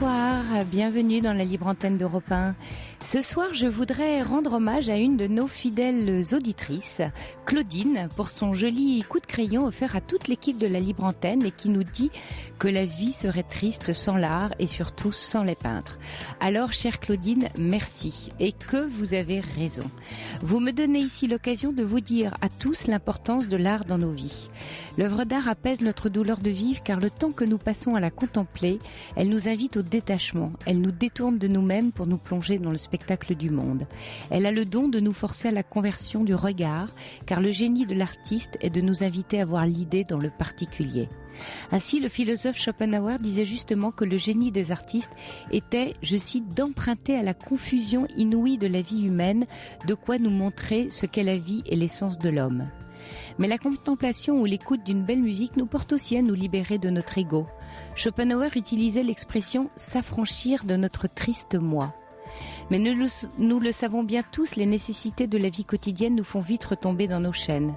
Bonsoir, bienvenue dans la libre antenne d'Europe 1. Ce soir, je voudrais rendre hommage à une de nos fidèles auditrices, Claudine, pour son joli coup de crayon offert à toute l'équipe de la libre antenne et qui nous dit que la vie serait triste sans l'art et surtout sans les peintres. Alors, chère Claudine, merci et que vous avez raison. Vous me donnez ici l'occasion de vous dire à tous l'importance de l'art dans nos vies. L'œuvre d'art apaise notre douleur de vivre car le temps que nous passons à la contempler, elle nous invite au détachement, elle nous détourne de nous-mêmes pour nous plonger dans le spectacle du monde. Elle a le don de nous forcer à la conversion du regard, car le génie de l'artiste est de nous inviter à voir l'idée dans le particulier. Ainsi, le philosophe Schopenhauer disait justement que le génie des artistes était, je cite, d'emprunter à la confusion inouïe de la vie humaine, de quoi nous montrer ce qu'est la vie et l'essence de l'homme. Mais la contemplation ou l'écoute d'une belle musique nous porte aussi à nous libérer de notre ego. Schopenhauer utilisait l'expression « s'affranchir de notre triste moi ». Mais nous le savons bien tous, les nécessités de la vie quotidienne nous font vite retomber dans nos chaînes.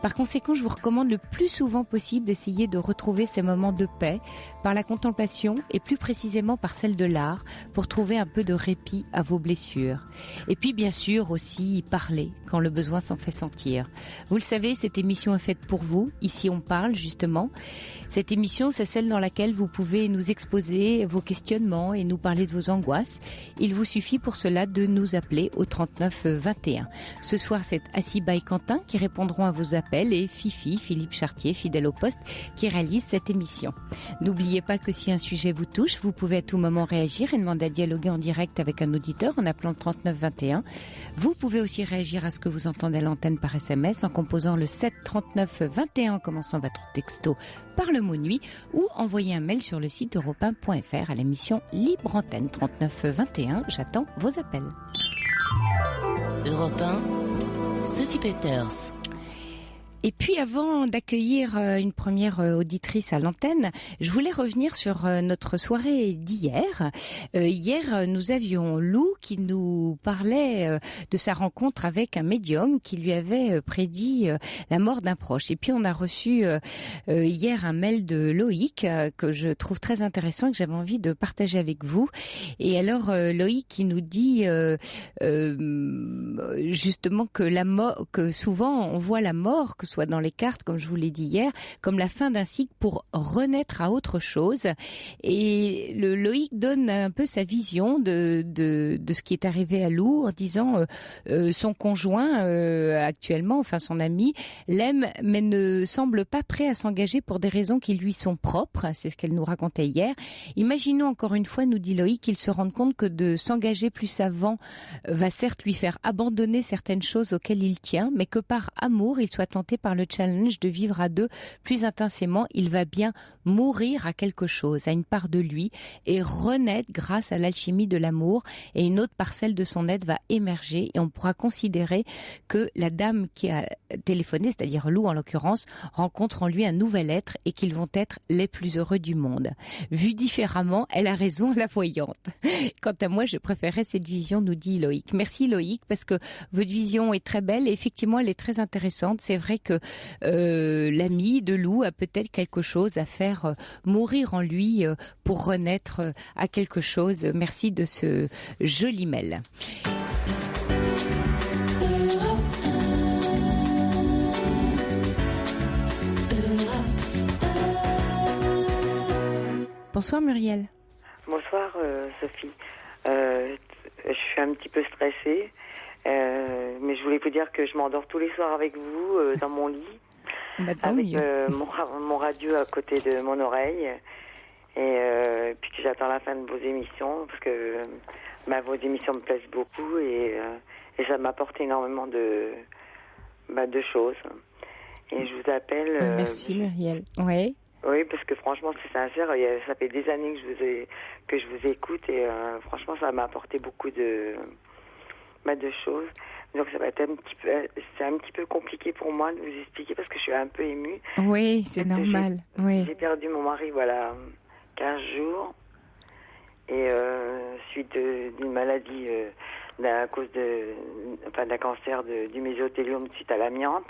Par conséquent, je vous recommande le plus souvent possible d'essayer de retrouver ces moments de paix par la contemplation et plus précisément par celle de l'art pour trouver un peu de répit à vos blessures. Et puis bien sûr aussi parler quand le besoin s'en fait sentir. Vous le savez, cette émission est faite pour vous. Ici on parle justement. Cette émission, c'est celle dans laquelle vous pouvez nous exposer vos questionnements et nous parler de vos angoisses. Il vous suffit pour cela de nous appeler au 39 21. Ce soir, c'est Assiba et Quentin qui répondront à vos appels et Fifi, Philippe Chartier, fidèle au poste, qui réalise cette émission. N'oubliez pas que si un sujet vous touche, vous pouvez à tout moment réagir et demander à dialoguer en direct avec un auditeur en appelant le 39 21. Vous pouvez aussi réagir à ce que vous entendez à l'antenne par SMS en composant le 7 39 21 en commençant votre texto par le mot nuit ou envoyer un mail sur le site europe1.fr à l'émission Libre Antenne 39 21. J'attends vos appels. Europe 1, Sophie Peters. Et puis avant d'accueillir une première auditrice à l'antenne, je voulais revenir sur notre soirée d'hier. Hier, nous avions Lou qui nous parlait de sa rencontre avec un médium qui lui avait prédit la mort d'un proche. Et puis on a reçu hier un mail de Loïc que je trouve très intéressant et que j'avais envie de partager avec vous. Et alors Loïc qui nous dit justement que la mort, que souvent on voit la mort, que soit dans les cartes, comme je vous l'ai dit hier, comme la fin d'un cycle pour renaître à autre chose. Et le Loïc donne un peu sa vision de ce qui est arrivé à Lou en disant son conjoint actuellement, enfin son ami, l'aime mais ne semble pas prêt à s'engager pour des raisons qui lui sont propres. C'est ce qu'elle nous racontait hier. Imaginons encore une fois, nous dit Loïc, qu'il se rende compte que de s'engager plus avant va certes lui faire abandonner certaines choses auxquelles il tient, mais que par amour, il soit tenté par le challenge de vivre à deux plus intensément. Il va bien mourir à quelque chose, à une part de lui, et renaître grâce à l'alchimie de l'amour, et une autre parcelle de son être va émerger, et on pourra considérer que la dame qui a téléphoné, c'est-à-dire Lou en l'occurrence, rencontre en lui un nouvel être, et qu'ils vont être les plus heureux du monde. Vu différemment, elle a raison, la voyante. Quant à moi, je préférais cette vision, nous dit Loïc. Merci Loïc, parce que votre vision est très belle, et effectivement, elle est très intéressante. C'est vrai que l'ami de Lou a peut-être quelque chose à faire mourir en lui pour renaître à quelque chose. Merci de ce joli mail. Bonsoir Muriel. Bonsoir Sophie. Je suis un petit peu stressée, mais je voulais vous dire que je m'endors tous les soirs avec vous dans mon lit, avec mon radio à côté de mon oreille, et puis que j'attends la fin de vos émissions, parce que vos émissions me plaisent beaucoup et ça m'apporte énormément de choses. Et je vous appelle... Merci Muriel. Ouais. Oui, parce que franchement, c'est sincère. Ça fait des années que je vous écoute et franchement, ça m'a apporté beaucoup de choses. Donc, ça va être c'est un petit peu compliqué pour moi de vous expliquer parce que je suis un peu émue. Oui, c'est normal. J'ai perdu mon mari, 15 jours. Et suite d'une maladie, à cause d'un cancer du mésothéliome suite à l'amiante.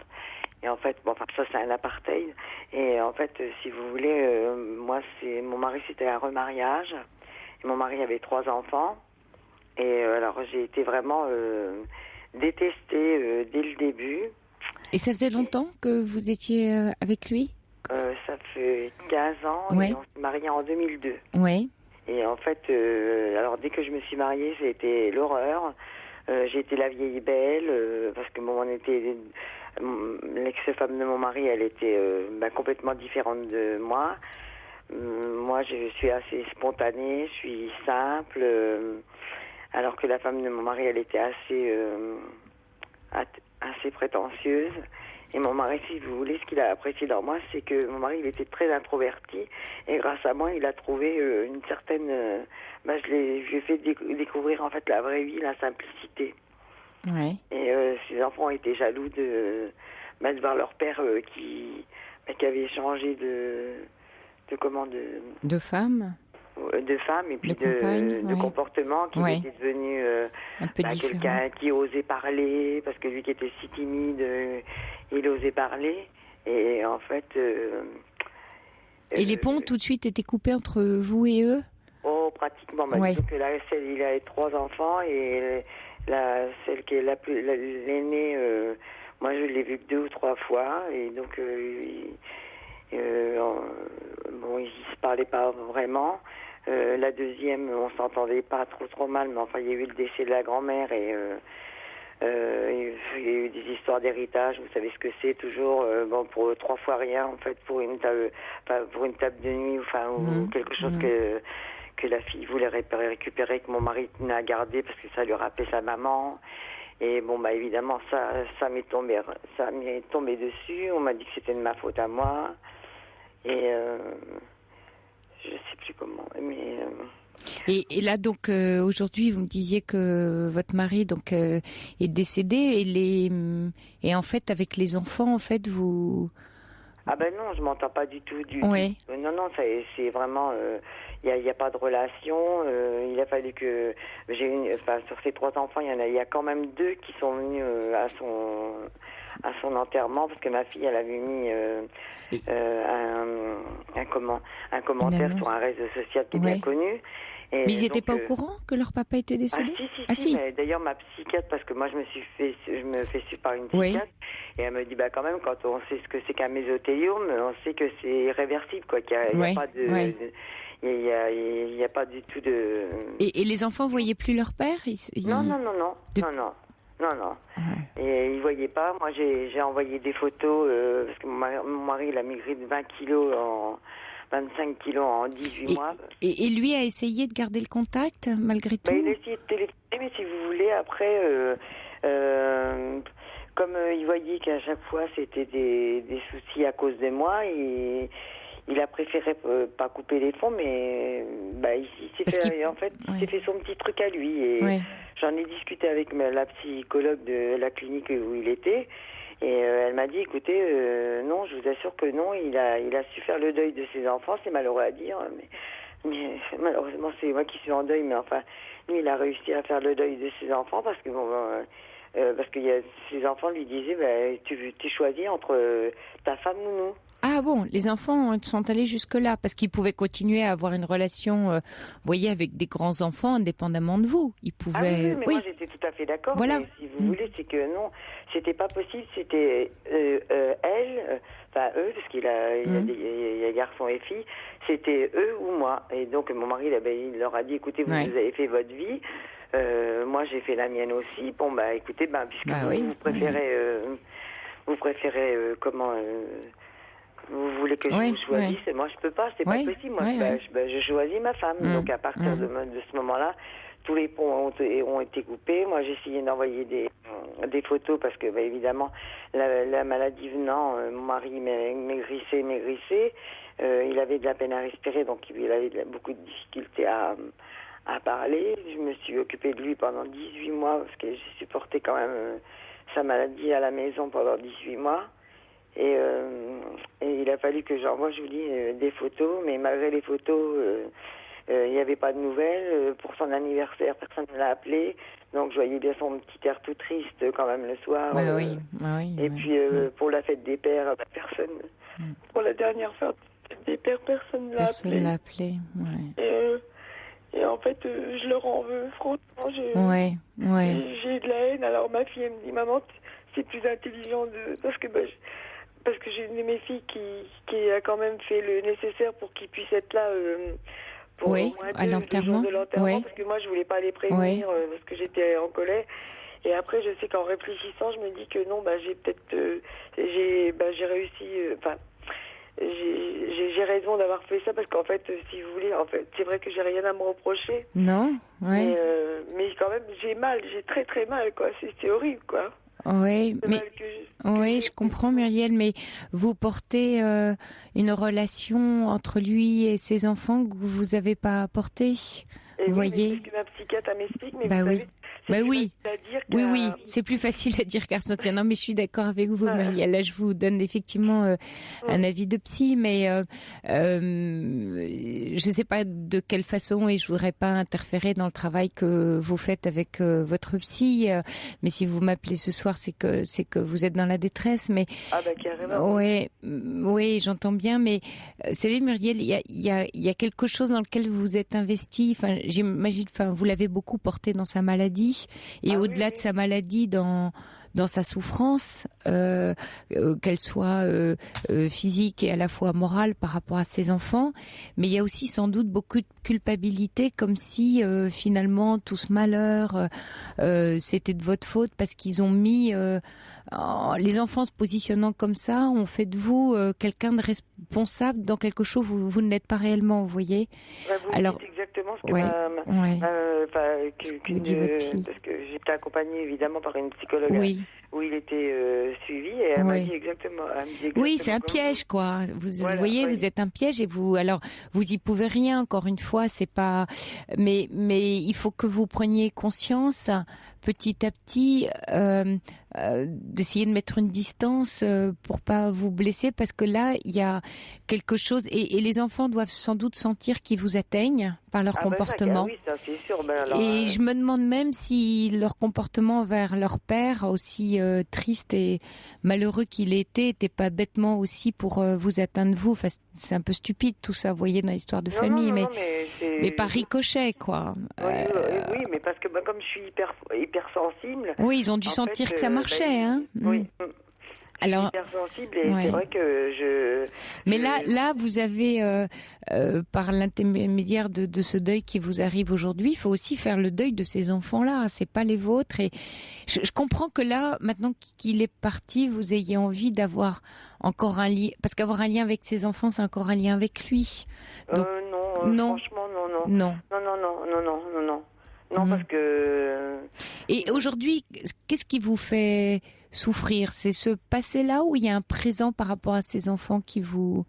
Et en fait, ça c'est un apartheid. Et en fait, si vous voulez, mon mari c'était un remariage. mon mari avait 3 enfants. Et alors, j'ai été vraiment détestée dès le début. Et ça faisait longtemps que vous étiez avec lui? Ça fait 15 ans et on s'est mariés en 2002. Oui. Et en fait, alors dès que je me suis mariée, c'était l'horreur. J'ai été la vieille belle parce que bon, l'ex-femme de mon mari, elle était complètement différente de moi. Moi, je suis assez spontanée, je suis simple, alors que la femme de mon mari, elle était assez prétentieuse. Et mon mari, si vous voulez, ce qu'il a apprécié dans moi, c'est que mon mari, il était très introverti. Et grâce à moi, il a trouvé une certaine... je lui ai fait découvrir en fait la vraie vie, la simplicité. Ouais. Et ses enfants étaient jaloux de voir leur père qui avait changé de femme. De femme et puis de comportement, qui était devenu un peu quelqu'un qui osait parler, parce que lui qui était si timide, il osait parler. Et en fait... et les ponts tout de suite étaient coupés entre vous et eux? Oh, pratiquement. Disons que là, il a 3 enfants et celle qui est l'aînée, moi je l'ai vue que 2 ou 3 fois. Et donc, ils se parlaient pas vraiment. La deuxième, on s'entendait pas trop mal, mais enfin, il y a eu le décès de la grand-mère et il y a eu des histoires d'héritage. Vous savez ce que c'est toujours, pour 3 fois rien, en fait, pour une table de nuit, ou quelque chose que la fille voulait récupérer, que mon mari tenait à garder parce que ça lui rappelait sa maman. Et bon, évidemment, ça m'est tombé dessus. On m'a dit que c'était de ma faute à moi. Et je sais plus comment, mais... Et là, donc, aujourd'hui, vous me disiez que votre mari est décédé et en fait, avec les enfants, en fait, vous... Ah non, je m'entends pas du tout. Non, c'est vraiment... Il n'y a pas de relation. Il a fallu que... sur ces 3 enfants, il y a quand même 2 qui sont venus à son enterrement, parce que ma fille, elle avait mis un commentaire sur un réseau social qui est bien connu. Et mais ils n'étaient pas au courant que leur papa était décédé? Si. D'ailleurs, ma psychiatre, parce que moi je me fais suivre par une psychiatre, et elle me dit quand même, quand on sait ce que c'est qu'un mésothéliome, on sait que c'est irréversible, quoi, qu'il n'y a pas de... Il n'y a pas du tout de... Et les enfants ne voyaient plus leur père? Non. Et ils ne voyaient pas. Moi, j'ai envoyé des photos, parce que mon mari, il a maigri de 25 kilos en 18 mois. Et lui a essayé de garder le contact, malgré tout? Il a essayé de téléphoner, mais si vous voulez, après... comme il voyait qu'à chaque fois, c'était des soucis à cause de moi, il a préféré pas couper les fonds, mais il s'est fait son petit truc à lui. Et j'en ai discuté avec la psychologue de la clinique où il était, et elle m'a dit, écoutez, non, je vous assure que non, il a su faire le deuil de ses enfants, c'est malheureux à dire, mais malheureusement c'est moi qui suis en deuil, mais enfin, lui il a réussi à faire le deuil de ses enfants, parce que parce que ses enfants lui disaient, tu choisis entre ta femme ou nous. Ah bon, les enfants sont allés jusque-là, parce qu'ils pouvaient continuer à avoir une relation, vous voyez, avec des grands-enfants, indépendamment de vous. Ils pouvaient... Ah oui, mais moi j'étais tout à fait d'accord, voilà. Mais si vous voulez, c'est que non, c'était pas possible, c'était eux, parce qu'il y a garçons et filles, c'était eux ou moi. Et donc mon mari, il leur a dit, écoutez, vous avez fait votre vie, moi j'ai fait la mienne aussi, écoutez, puisque vous préférez, comment... vous voulez que je vous choisisse, moi je peux pas, c'est pas possible, moi je choisis ma femme. Donc à partir de ce moment-là, tous les ponts ont été coupés. Moi j'ai essayé d'envoyer des photos, parce que évidemment la maladie venant, mon mari maigrissait, il avait de la peine à respirer, donc il avait beaucoup de difficultés à parler. Je me suis occupée de lui pendant 18 mois, parce que j'ai supporté quand même sa maladie à la maison pendant 18 mois. Et il a fallu que j'envoie, je vous dis, des photos, mais malgré les photos, il n'y avait pas de nouvelles. Pour son anniversaire, personne ne l'a appelé, donc je voyais bien son petit air tout triste quand même le soir. Puis pour la fête des pères, personne. Pour la dernière fête des pères, personne ne l'a appelé. Et en fait, je leur en veux, franchement. Ouais. J'ai de la haine. Alors ma fille, elle me dit, maman, c'est plus intelligent parce que j'ai une de mes filles qui a quand même fait le nécessaire pour qu'ils puissent être là pour au moins à l'enterrement. Deux jours de l'enterrement, parce que moi, je voulais pas les prévenir parce que j'étais en colère. Et après, je sais qu'en réfléchissant, je me dis que non, j'ai peut-être, j'ai réussi, j'ai raison d'avoir fait ça parce qu'en fait, si vous voulez, en fait, c'est vrai que j'ai rien à me reprocher. Non, mais quand même, j'ai mal, j'ai très très mal, quoi. C'est horrible, quoi. Oui, mais je comprends, Muriel, mais vous portez une relation entre lui et ses enfants que vous avez pas portée. Vous voyez. C'est ce que ma psychiatre m'explique, mais vous savez, oui, c'est plus facile à dire qu'à ressentir. Non, mais je suis d'accord avec vous, Muriel. Là, je vous donne effectivement un avis de psy, mais je sais pas de quelle façon et je voudrais pas interférer dans le travail que vous faites avec votre psy. Mais si vous m'appelez ce soir, c'est que vous êtes dans la détresse. Mais carrément. Oui, j'entends bien. Mais vous savez, Muriel, il y a quelque chose dans lequel vous vous êtes investi. Enfin, j'imagine. Enfin, vous l'avez beaucoup porté dans sa maladie. Et au-delà de sa maladie, dans sa souffrance, qu'elle soit physique et à la fois morale par rapport à ses enfants, mais il y a aussi sans doute beaucoup de culpabilité, comme si finalement tout ce malheur c'était de votre faute parce qu'ils ont mis les enfants se positionnant comme ça, ont fait de vous quelqu'un de responsable dans quelque chose où vous ne l'êtes pas réellement, vous voyez. Alors c'est exactement ce que parce que j'étais accompagnée évidemment par une psychologue où il était suivi et elle m'a dit exactement. Oui, c'est un piège, quoi. Vous voyez, vous êtes un piège et vous y pouvez rien. Encore une fois, c'est pas. Mais il faut que vous preniez conscience petit à petit d'essayer de mettre une distance pour pas vous blesser, parce que là il y a quelque chose et les enfants doivent sans doute sentir qu'ils vous atteignent par leur comportement. Oui, ça c'est sûr. Et je me demande même si leur comportement envers leur père, aussi triste et malheureux qu'il était pas bêtement aussi pour vous atteindre vous. Enfin, c'est un peu stupide tout ça, vous voyez, dans l'histoire de famille, mais par ricochet, quoi. Oui, mais parce que comme je suis hyper sensible. Oui, ils ont dû sentir que ça marchait, hein. Oui. Alors, hyper sensible et c'est vrai que Mais là, vous avez, par l'intermédiaire de ce deuil qui vous arrive aujourd'hui, il faut aussi faire le deuil de ces enfants-là. C'est pas les vôtres. Et je comprends que là, maintenant qu'il est parti, vous ayez envie d'avoir encore un lien, parce qu'avoir un lien avec ses enfants, c'est encore un lien avec lui. Donc, non, franchement, non. Non, parce que. Et aujourd'hui, qu'est-ce qui vous fait souffrir? C'est ce passé-là ou il y a un présent par rapport à ces enfants qui vous...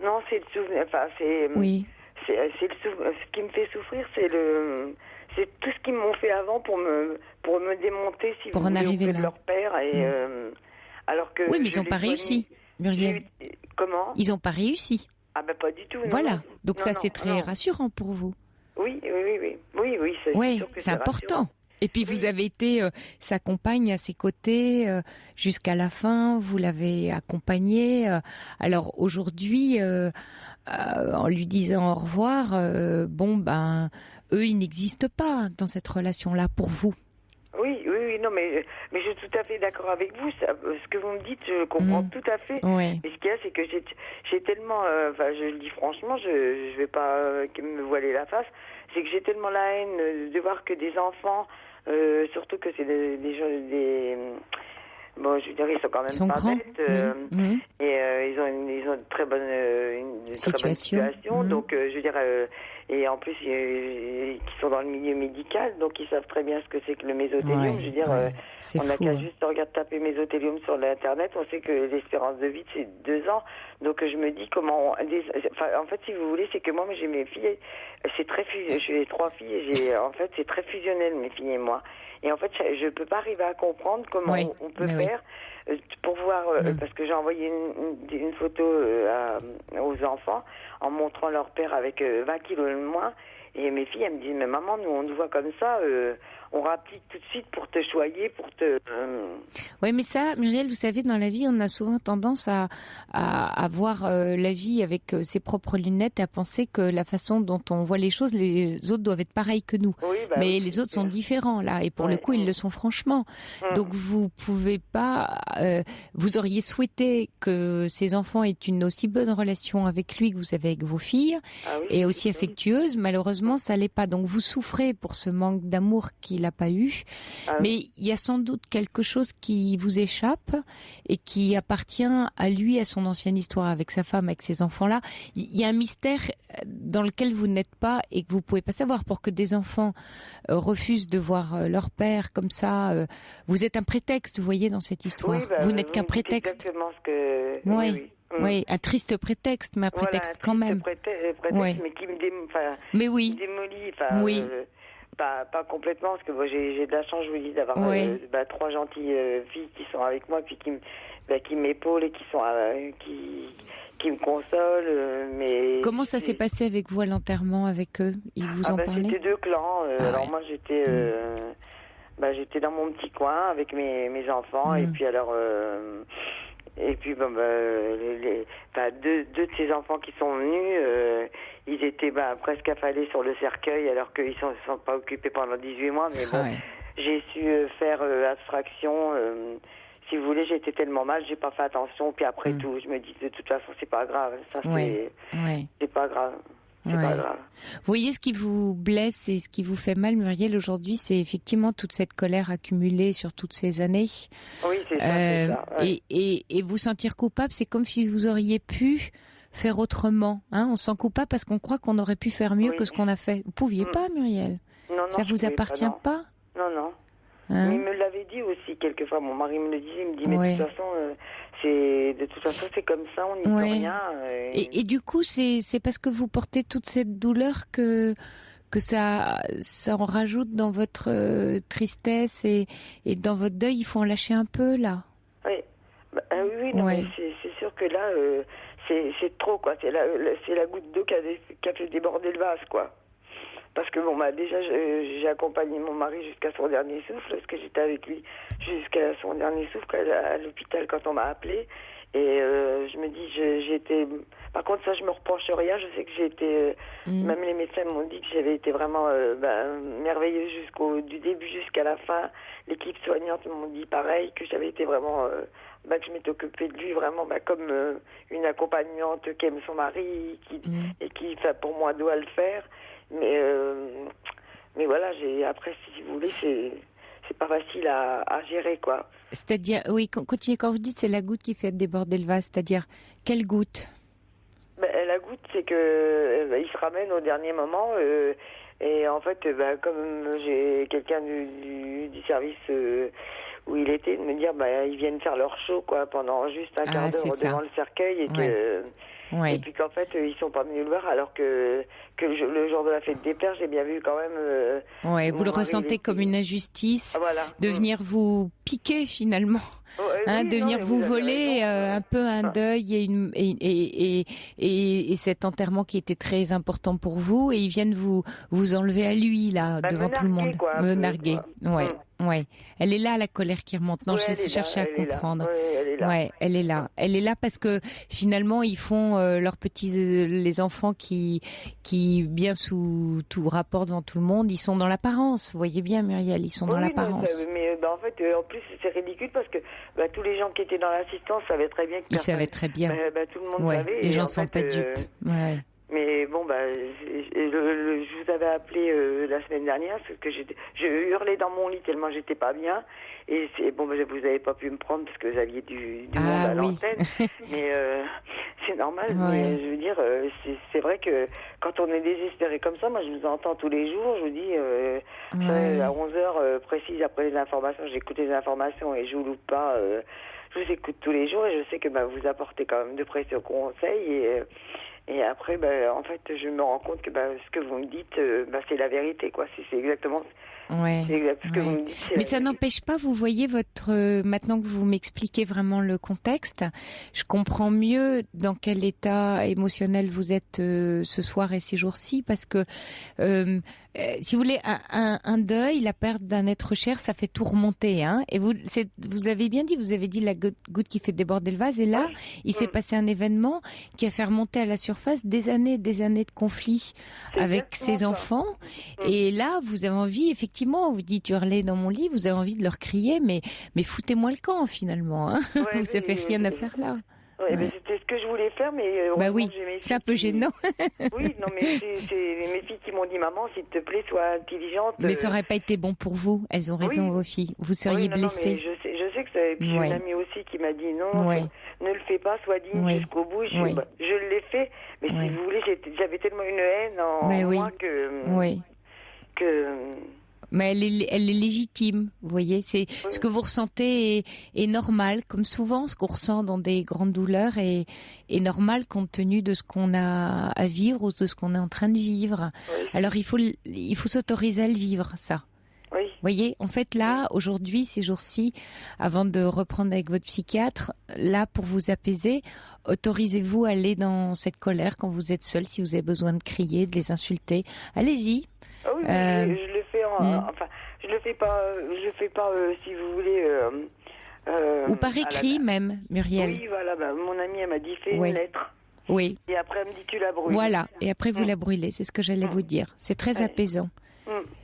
Non, c'est le souvenir. Enfin, c'est. Oui. C'est le souvenir. Ce qui me fait souffrir, c'est tout ce qu'ils m'ont fait avant pour me démonter, si pour vous en voulez, arriver auprès là. de leur père. Et alors que. Oui, mais ils n'ont pas réussi, Muriel. Comment? Ils n'ont pas réussi. Ah ben pas du tout. Voilà. Donc ça, c'est très rassurant pour vous. Oui, c'est sûr que c'est important. Rassurant. Et puis vous avez été sa compagne à ses côtés jusqu'à la fin, vous l'avez accompagné. Alors aujourd'hui, en lui disant au revoir, eux, ils n'existent pas dans cette relation-là pour vous. Oui, non, mais je suis tout à fait d'accord avec vous. Ce que vous me dites, je comprends tout à fait. Oui. Et ce qu'il y a, c'est que j'ai tellement, je le dis franchement, je vais pas me voiler la face, c'est que j'ai tellement la haine de voir que des enfants, surtout que c'est bon, je veux dire, ils sont quand même pas bêtes, et ils ont une très bonne situation. Donc, je veux dire, et en plus, qui sont dans le milieu médical, donc ils savent très bien ce que c'est que le mésothélium. Je veux dire, on n'a qu'à juste regarder taper mésothélium sur l'internet, on sait que l'espérance de vie c'est 2 ans. Donc je me dis comment, en fait, si vous voulez, c'est que moi j'ai mes filles, j'ai 3 filles, et en fait c'est très fusionnel mes filles et moi. Et en fait, je peux pas arriver à comprendre comment on peut faire pour voir, parce que j'ai envoyé une photo aux enfants en montrant leur père avec 20 kilos de moins. Et mes filles, elles me disent, mais maman, nous on nous voit comme ça, on rapplique tout de suite pour te choyer, pour te... Oui, mais ça, Muriel, vous savez, dans la vie, on a souvent tendance à voir la vie avec ses propres lunettes et à penser que la façon dont on voit les choses, les autres doivent être pareils que nous. Oui, mais oui, les autres sont différents, là, et pour le coup, ils le sont franchement. Donc, vous pouvez pas... vous auriez souhaité que ces enfants aient une aussi bonne relation avec lui que vous avez avec vos filles, et aussi affectueuse. Malheureusement, ça l'est pas. Donc, vous souffrez pour ce manque d'amour qu'il n'a pas eu. Mais il y a sans doute quelque chose qui vous échappe et qui appartient à lui, à son ancienne histoire avec sa femme, avec ses enfants-là. Il y a un mystère dans lequel vous n'êtes pas et que vous pouvez pas savoir. Pour que des enfants refusent de voir leur père comme ça, vous êtes un prétexte, vous voyez, dans cette histoire. Vous n'êtes qu'un prétexte. Exactement ce que... Oui, un triste prétexte, mais un prétexte quand même. Prétexte, mais qui me démolit. Pas complètement, parce que moi, j'ai de la chance, je vous dis, d'avoir 3 gentilles filles qui sont avec moi, puis qui m'épaulent et qui me consolent. Mais comment ça s'est passé avec vous à l'enterrement, avec eux? Ils vous en parlaient? C'était 2 clans. Alors moi, j'étais dans mon petit coin avec mes enfants, et puis alors... Et puis, deux de ces enfants qui sont venus, ils étaient presque affalés sur le cercueil, alors qu'ils ne sont pas occupés pendant 18 mois. Mais bon, j'ai su faire abstraction. Si vous voulez, j'étais tellement mal, j'ai pas fait attention. Puis après tout, je me dis, de toute façon, c'est pas grave. Ça, c'est pas grave. C'est pas grave. Vous voyez, ce qui vous blesse et ce qui vous fait mal, Muriel, aujourd'hui, c'est effectivement toute cette colère accumulée sur toutes ces années. Oui, c'est ça. Et vous sentir coupable, c'est comme si vous auriez pu faire autrement. Hein, on se sent coupable parce qu'on croit qu'on aurait pu faire mieux que ce qu'on a fait. Vous pouviez pas, Muriel? Non, ça vous appartient pas? Non. Hein? Mais il me l'avait dit aussi quelquefois. Mon mari me le disait, il me dit, mais de toute façon, c'est comme ça, on n'y peut rien. Et du coup, c'est parce que vous portez toute cette douleur que ça en rajoute dans votre tristesse et dans votre deuil. Il faut en lâcher un peu, là. Oui, mais c'est sûr que là, c'est trop, quoi. C'est la goutte d'eau qui a fait déborder le vase, quoi. Parce que déjà, j'ai accompagné mon mari jusqu'à son dernier souffle, parce que j'étais avec lui jusqu'à son dernier souffle à l'hôpital quand on m'a appelée. Et je me dis, j'étais... Par contre, ça, je me reproche rien. Je sais que j'ai été... Même les médecins m'ont dit que j'avais été vraiment merveilleuse du début jusqu'à la fin. L'équipe soignante m'ont dit pareil, que j'avais été vraiment... que je m'étais occupée de lui vraiment comme une accompagnante qui aime son mari et qui, pour moi, doit le faire. Mais voilà, après, si vous voulez, c'est pas facile à gérer, quoi. C'est-à-dire, oui, continuez, quand vous dites c'est la goutte qui fait déborder le vase, c'est-à-dire, quelle goutte? La goutte, c'est que il se ramène au dernier moment, et en fait, comme j'ai quelqu'un du service où il était, de me dire, ils viennent faire leur show, quoi, pendant juste un quart d'heure devant le cercueil, et que... Et puis qu'en fait, ils sont pas venus le voir, alors que le jour de la fête des pères, j'ai bien vu quand même... vous le ressentez comme une injustice, de venir vous piquer finalement, de venir vous voler un peu un deuil et cet enterrement qui était très important pour vous, et ils viennent vous enlever à lui, là, devant tout le monde. Me narguer, Elle est là, la colère qui remonte. Non, j'ai cherché à comprendre. Elle est là. Elle est là parce que finalement, ils font leurs les enfants qui bien sous tout rapport devant tout le monde, ils sont dans l'apparence. Vous voyez bien, Muriel, ils sont dans l'apparence. Mais en fait, en plus, c'est ridicule parce que tous les gens qui étaient dans l'assistance savaient très bien. Ils savaient très bien. Tout le monde savait. Les gens sont pas dupes. Mais bon, je vous avais appelé la semaine dernière parce que je hurlais dans mon lit tellement j'étais pas bien. Et vous n'avez pas pu me prendre parce que vous aviez du monde à l'antenne. Mais c'est normal. Mais je veux dire, c'est vrai que quand on est désespéré comme ça, moi je vous entends tous les jours. Je vous dis, à 11h précise après les informations, j'écoute les informations et je vous loupe pas. Je vous écoute tous les jours et je sais que vous apportez quand même de précieux conseils. Et après, en fait, je me rends compte que ce que vous me dites, c'est la vérité, quoi. C'est exactement Ouais. C'est exact ce que vous me dites. Mais ça n'empêche pas, vous voyez, maintenant que vous m'expliquez vraiment le contexte, je comprends mieux dans quel état émotionnel vous êtes ce soir et ces jours-ci, parce que si vous voulez, un deuil, la perte d'un être cher, ça fait tout remonter, hein. Et vous avez bien dit, vous avez dit la goutte qui fait déborder le vase, et là, il s'est passé un événement qui a fait remonter à la surface des années de conflits avec ses enfants. Et là, vous avez envie, effectivement, vous dites hurler dans mon lit, vous avez envie de leur crier, mais foutez-moi le camp, finalement, hein. Vous n'avez rien à faire là. Ouais, ben c'était ce que je voulais faire, mais bah oui, c'est un peu gênant. Oui, non, mais c'est mes filles qui m'ont dit, maman, s'il te plaît, sois intelligente. Mais ça aurait pas été bon pour vous. Elles ont raison, vos filles. Vous seriez blessée. Non, mais je sais que ça. Et puis j'ai une amie aussi qui m'a dit non, ne le fais pas, sois digne jusqu'au bout. Je l'ai fait, mais si vous voulez, j'avais tellement une haine en moi que. Mais elle est légitime, vous voyez. C'est ce que vous ressentez est normal, comme souvent ce qu'on ressent dans des grandes douleurs est normal compte tenu de ce qu'on a à vivre ou de ce qu'on est en train de vivre. Alors il faut s'autoriser à le vivre, ça. Oui. Vous voyez, en fait là, aujourd'hui, ces jours-ci, avant de reprendre avec votre psychiatre, là pour vous apaiser, autorisez-vous à aller dans cette colère quand vous êtes seul, si vous avez besoin de crier, de les insulter. Allez-y. Ah oui, je le fais enfin, je le fais pas, si vous voulez. Ou par écrit même, Muriel. Oui, voilà, mon amie, elle m'a dit, fais une lettre. Oui. Et après, elle me dit, tu la brûles. Voilà, et après vous la brûlez, c'est ce que j'allais vous dire. C'est très apaisant.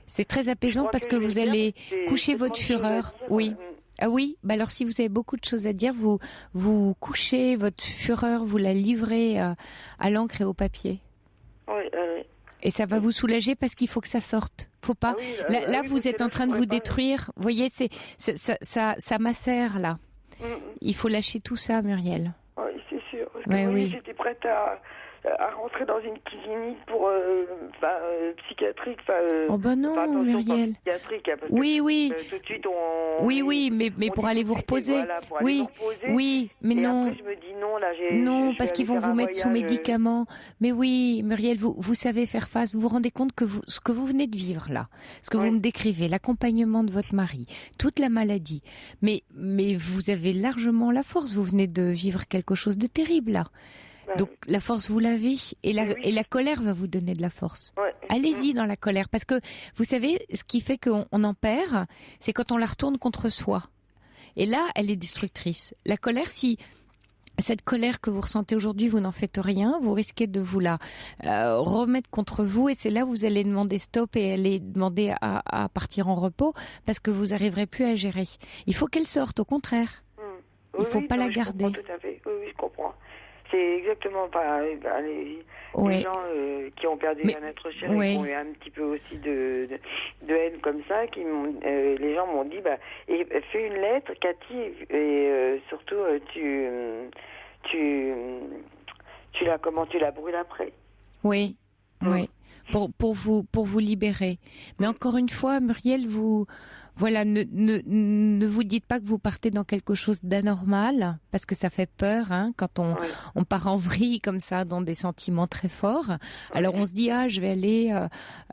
C'est très apaisant parce que vous allez coucher votre fureur. Oui. Ah oui, alors si vous avez beaucoup de choses à dire, vous couchez votre fureur, vous la livrez à l'encre et au papier. Oui, et ça va vous soulager parce qu'il faut que ça sorte. Faut pas. Là, vous êtes en train de vous détruire. Vous voyez, ça macère là. Il faut lâcher tout ça, Muriel. Oui, c'est sûr. Parce que j'étais prête à rentrer dans une clinique pour psychiatrique. Oh ben non, Muriel. Psychiatrique, parce oui. Que, tout de suite oui, mais pour aller vous reposer. Voilà, pour aller vous reposer. Oui, mais non. Après, je me dis non, là, non, parce qu'ils vont vous mettre sous médicaments. Mais oui, Muriel, vous savez faire face. Vous vous rendez compte que ce que vous venez de vivre là, ce que vous me décrivez, l'accompagnement de votre mari, toute la maladie. Mais vous avez largement la force. Vous venez de vivre quelque chose de terrible là. Donc la force vous l'avez et la colère va vous donner de la force. Allez-y dans la colère parce que vous savez ce qui fait qu'on en perd, c'est quand on la retourne contre soi. Et là, elle est destructrice. La colère, si cette colère que vous ressentez aujourd'hui, vous n'en faites rien, vous risquez de vous la remettre contre vous et c'est là où vous allez demander stop et aller demander à partir en repos parce que vous n'arriverez plus à gérer. Il faut qu'elle sorte, au contraire. Il faut pas la garder. Tout à fait. Oui, je comprends. C'est exactement pas les gens qui ont perdu un être cher et qui ont eu un petit peu aussi de haine comme ça, les gens m'ont dit fais une lettre, Cathy, et surtout tu la brûles après. Oui. Pour vous libérer. Mais encore une fois, Muriel, ne vous dites pas que vous partez dans quelque chose d'anormal, parce que ça fait peur, hein, quand on part en vrille comme ça, dans des sentiments très forts. Alors on se dit, je vais aller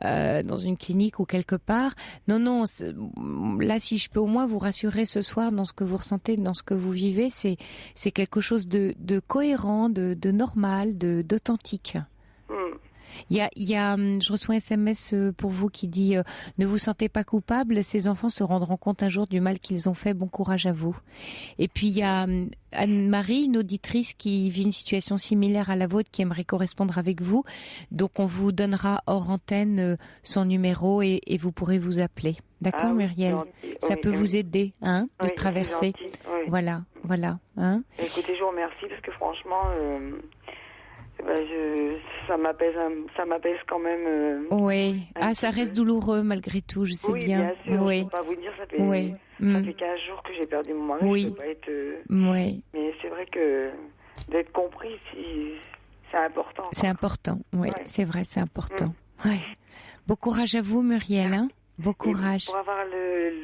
dans une clinique ou quelque part. Non, là, si je peux au moins vous rassurer ce soir dans ce que vous ressentez, dans ce que vous vivez, c'est quelque chose de cohérent, de normal, d'authentique. Je reçois un SMS pour vous qui dit ne vous sentez pas coupable, ces enfants se rendront compte un jour du mal qu'ils ont fait, bon courage à vous. Et puis il y a Anne-Marie, une auditrice qui vit une situation similaire à la vôtre, qui aimerait correspondre avec vous. Donc on vous donnera hors antenne son numéro et vous pourrez vous appeler. D'accord, Muriel? Ça peut vous aider, de traverser. Voilà. Hein. Écoutez, je vous remercie parce que franchement. Ça m'apaise quand même. Ça reste douloureux malgré tout, je sais bien. Bien sûr, je ne peux pas vous dire, ça fait 15 jours que j'ai perdu mon mari, je peux pas être... Mais c'est vrai que d'être compris, c'est important. C'est important, c'est vrai, c'est important. Bon courage à vous, Muriel, hein. Bon courage. Pour avoir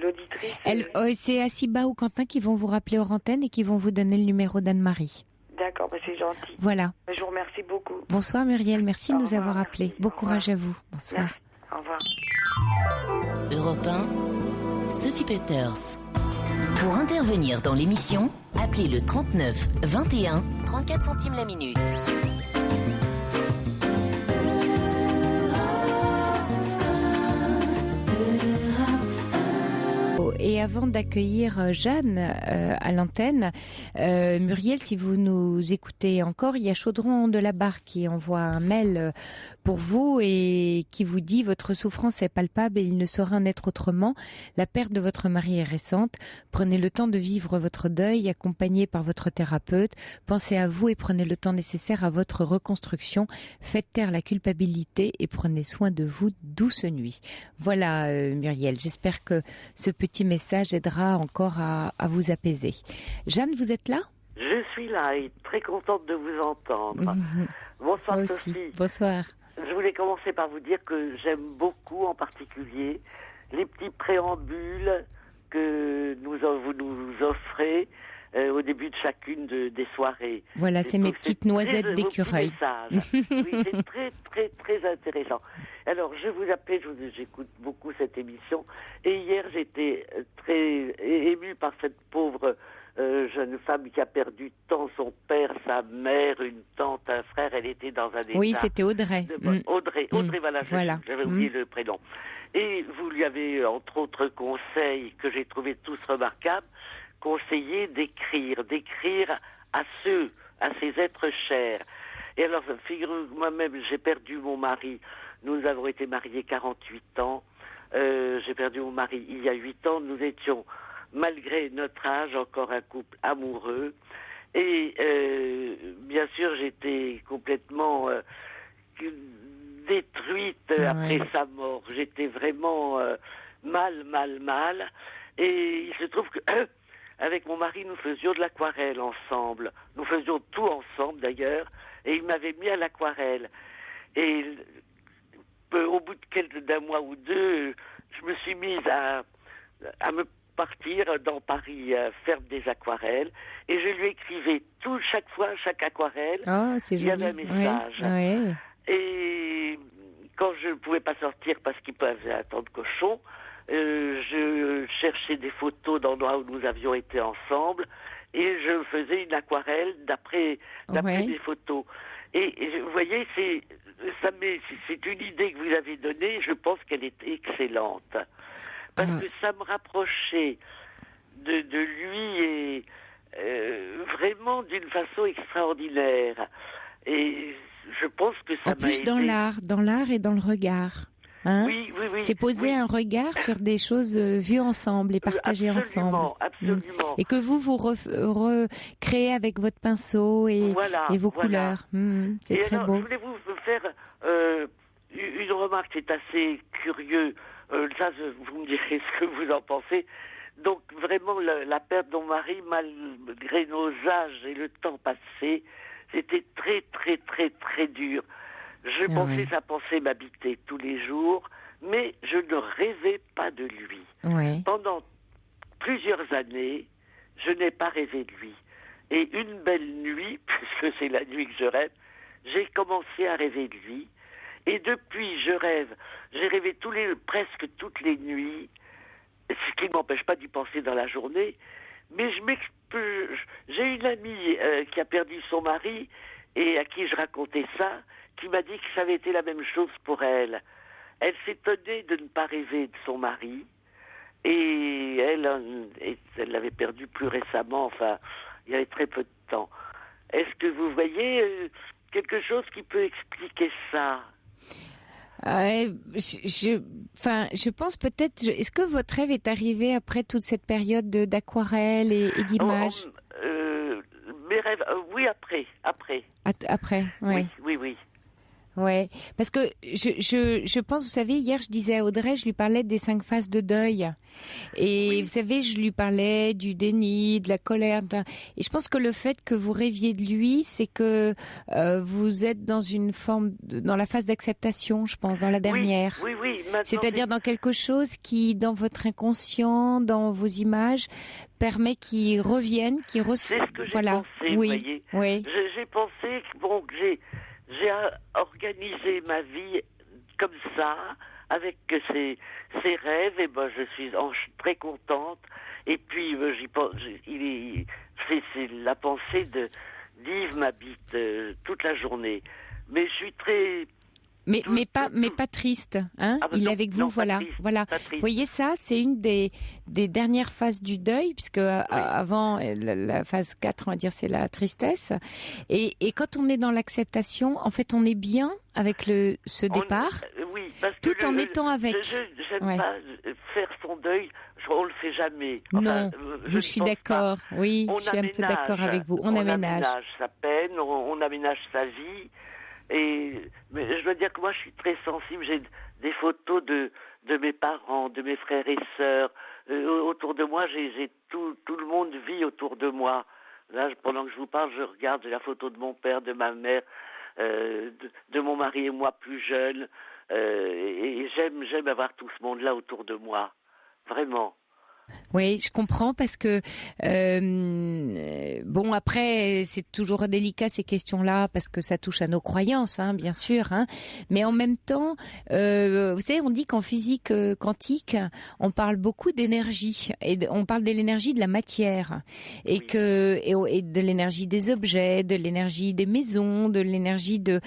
l'auditrice... c'est Asiba ou Quentin qui vont vous rappeler hors antenne et qui vont vous donner le numéro d'Anne-Marie. D'accord, c'est gentil. Voilà. Je vous remercie beaucoup. Bonsoir Muriel, merci de nous avoir appelés. Bon courage à vous. Bonsoir. Merci. Au revoir. Europe 1, Sophie Peters. Pour intervenir dans l'émission, appelez le 39 21 34 centimes la minute. Et avant d'accueillir Jeanne à l'antenne, Muriel, si vous nous écoutez encore, il y a Chaudron de la Barre qui envoie un mail pour vous et qui vous dit: votre souffrance est palpable et il ne saurait en être autrement. La perte de votre mari est récente. Prenez le temps de vivre votre deuil, accompagné par votre thérapeute. Pensez à vous et prenez le temps nécessaire à votre reconstruction. Faites taire la culpabilité et prenez soin de vous. Douce nuit. Voilà, Muriel. J'espère que ce petit message aidera encore à vous apaiser. Jeanne, vous êtes là ? Je suis là et très contente de vous entendre. Bonsoir Moi aussi. Sophie. Bonsoir. Je voulais commencer par vous dire que j'aime beaucoup en particulier les petits préambules que vous nous offrez au début de chacune des soirées. Voilà, c'est mes petites noisettes d'écureuil. Oui, c'est très, très, très intéressant. Alors, je vous appelle, j'écoute beaucoup cette émission, et hier, j'étais très émue par cette pauvre jeune femme qui a perdu tant son père, sa mère, une tante, un frère. Elle était dans un état... Oui, c'était Audrey. Audrey, voilà. J'avais oublié le prénom. Et vous lui avez, entre autres conseils que j'ai trouvés tous remarquables, conseillé d'écrire à ces êtres chers. Et alors, figurez-vous, moi-même, j'ai perdu mon mari. Nous avons été mariés 48 ans. J'ai perdu mon mari il y a 8 ans. Nous étions, malgré notre âge, encore un couple amoureux. Et bien sûr, j'étais complètement détruite après sa mort. J'étais vraiment mal. Et il se trouve que avec mon mari, nous faisions de l'aquarelle ensemble. Nous faisions tout ensemble d'ailleurs. Et il m'avait mis à l'aquarelle. Et au bout d'un mois ou deux, je me suis mise à me partir dans Paris faire des aquarelles. Et je lui écrivais chaque aquarelle, il y avait un message. Ouais. Et quand je ne pouvais pas sortir parce qu'il avait un temps de cochon, je cherchais des photos d'endroits où nous avions été ensemble et je faisais une aquarelle d'après des photos. Et vous voyez, c'est une idée que vous avez donnée, je pense qu'elle est excellente. Parce que ça me rapprochait de lui et vraiment d'une façon extraordinaire. Et je pense que ça m'a aidé. Dans l'art et dans le regard. Hein? Oui. C'est poser un regard sur des choses vues ensemble et partagées ensemble. Absolument. Et que vous recréez avec votre pinceau et vos couleurs. C'est et très alors, beau. Je voulais vous faire une remarque qui est assez curieuse. Ça, vous me direz ce que vous en pensez. Donc, vraiment, la perte de mon mari, malgré nos âges et le temps passé, c'était très, très, très, très dur. Je pensais sa pensée m'habiter tous les jours, mais je ne rêvais pas de lui. Ouais. Pendant plusieurs années, je n'ai pas rêvé de lui. Et une belle nuit, puisque c'est la nuit que je rêve, j'ai commencé à rêver de lui. Et depuis, je rêve. J'ai rêvé presque toutes les nuits, ce qui ne m'empêche pas d'y penser dans la journée. Mais j'ai une amie qui a perdu son mari et à qui je racontais ça, qui m'a dit que ça avait été la même chose pour elle. Elle s'étonnait de ne pas rêver de son mari et elle l'avait perdu plus récemment, enfin, il y avait très peu de temps. Est-ce que vous voyez quelque chose qui peut expliquer ça ? Je pense peut-être. Est-ce que votre rêve est arrivé après toute cette période d'aquarelle et d'images ? Mes rêves, oui, après. Après, ouais. Oui. Ouais, parce que je pense, vous savez, hier je disais à Audrey, je lui parlais des 5 phases de deuil. Et vous savez, je lui parlais du déni, de la colère. Et je pense que le fait que vous rêviez de lui, c'est que vous êtes dans une forme, dans la phase d'acceptation, je pense, dans la dernière. Oui. C'est-à-dire dans quelque chose qui, dans votre inconscient, dans vos images, permet qu'ils reviennent, qu'ils C'est ce que j'ai pensé, vous voyez. Oui. J'ai pensé que j'ai organisé ma vie comme ça, avec ces rêves, et ben je suis très contente. Et puis j'y pense, c'est la pensée d'Yves m'habite toute la journée. Mais je suis très mais pas triste, hein. Ah, il est avec vous, non, voilà. Vous voyez ça, c'est une des dernières phases du deuil, puisque avant la phase 4, on va dire, c'est la tristesse. Et quand on est dans l'acceptation, en fait, on est bien avec ce départ, oui, parce tout que en étant avec. J'aime pas faire son deuil. On le fait jamais. Enfin, non, je suis d'accord. Pas. Oui, je suis un peu d'accord avec vous. On aménage sa peine, on aménage sa vie. Mais je dois dire que moi, je suis très sensible. J'ai des photos de mes parents, de mes frères et sœurs. Autour de moi, j'ai tout le monde vit autour de moi. Là, pendant que je vous parle, je regarde la photo de mon père, de ma mère, de mon mari et moi plus jeunes. Et j'aime avoir tout ce monde-là autour de moi. Vraiment. Oui, je comprends parce que bon, après c'est toujours délicat ces questions-là parce que ça touche à nos croyances, hein, bien sûr, hein. Mais en même temps, vous savez, on dit qu'en physique quantique, on parle beaucoup d'énergie et on parle de l'énergie de la matière et et de l'énergie des objets, de l'énergie des maisons, de l'énergie de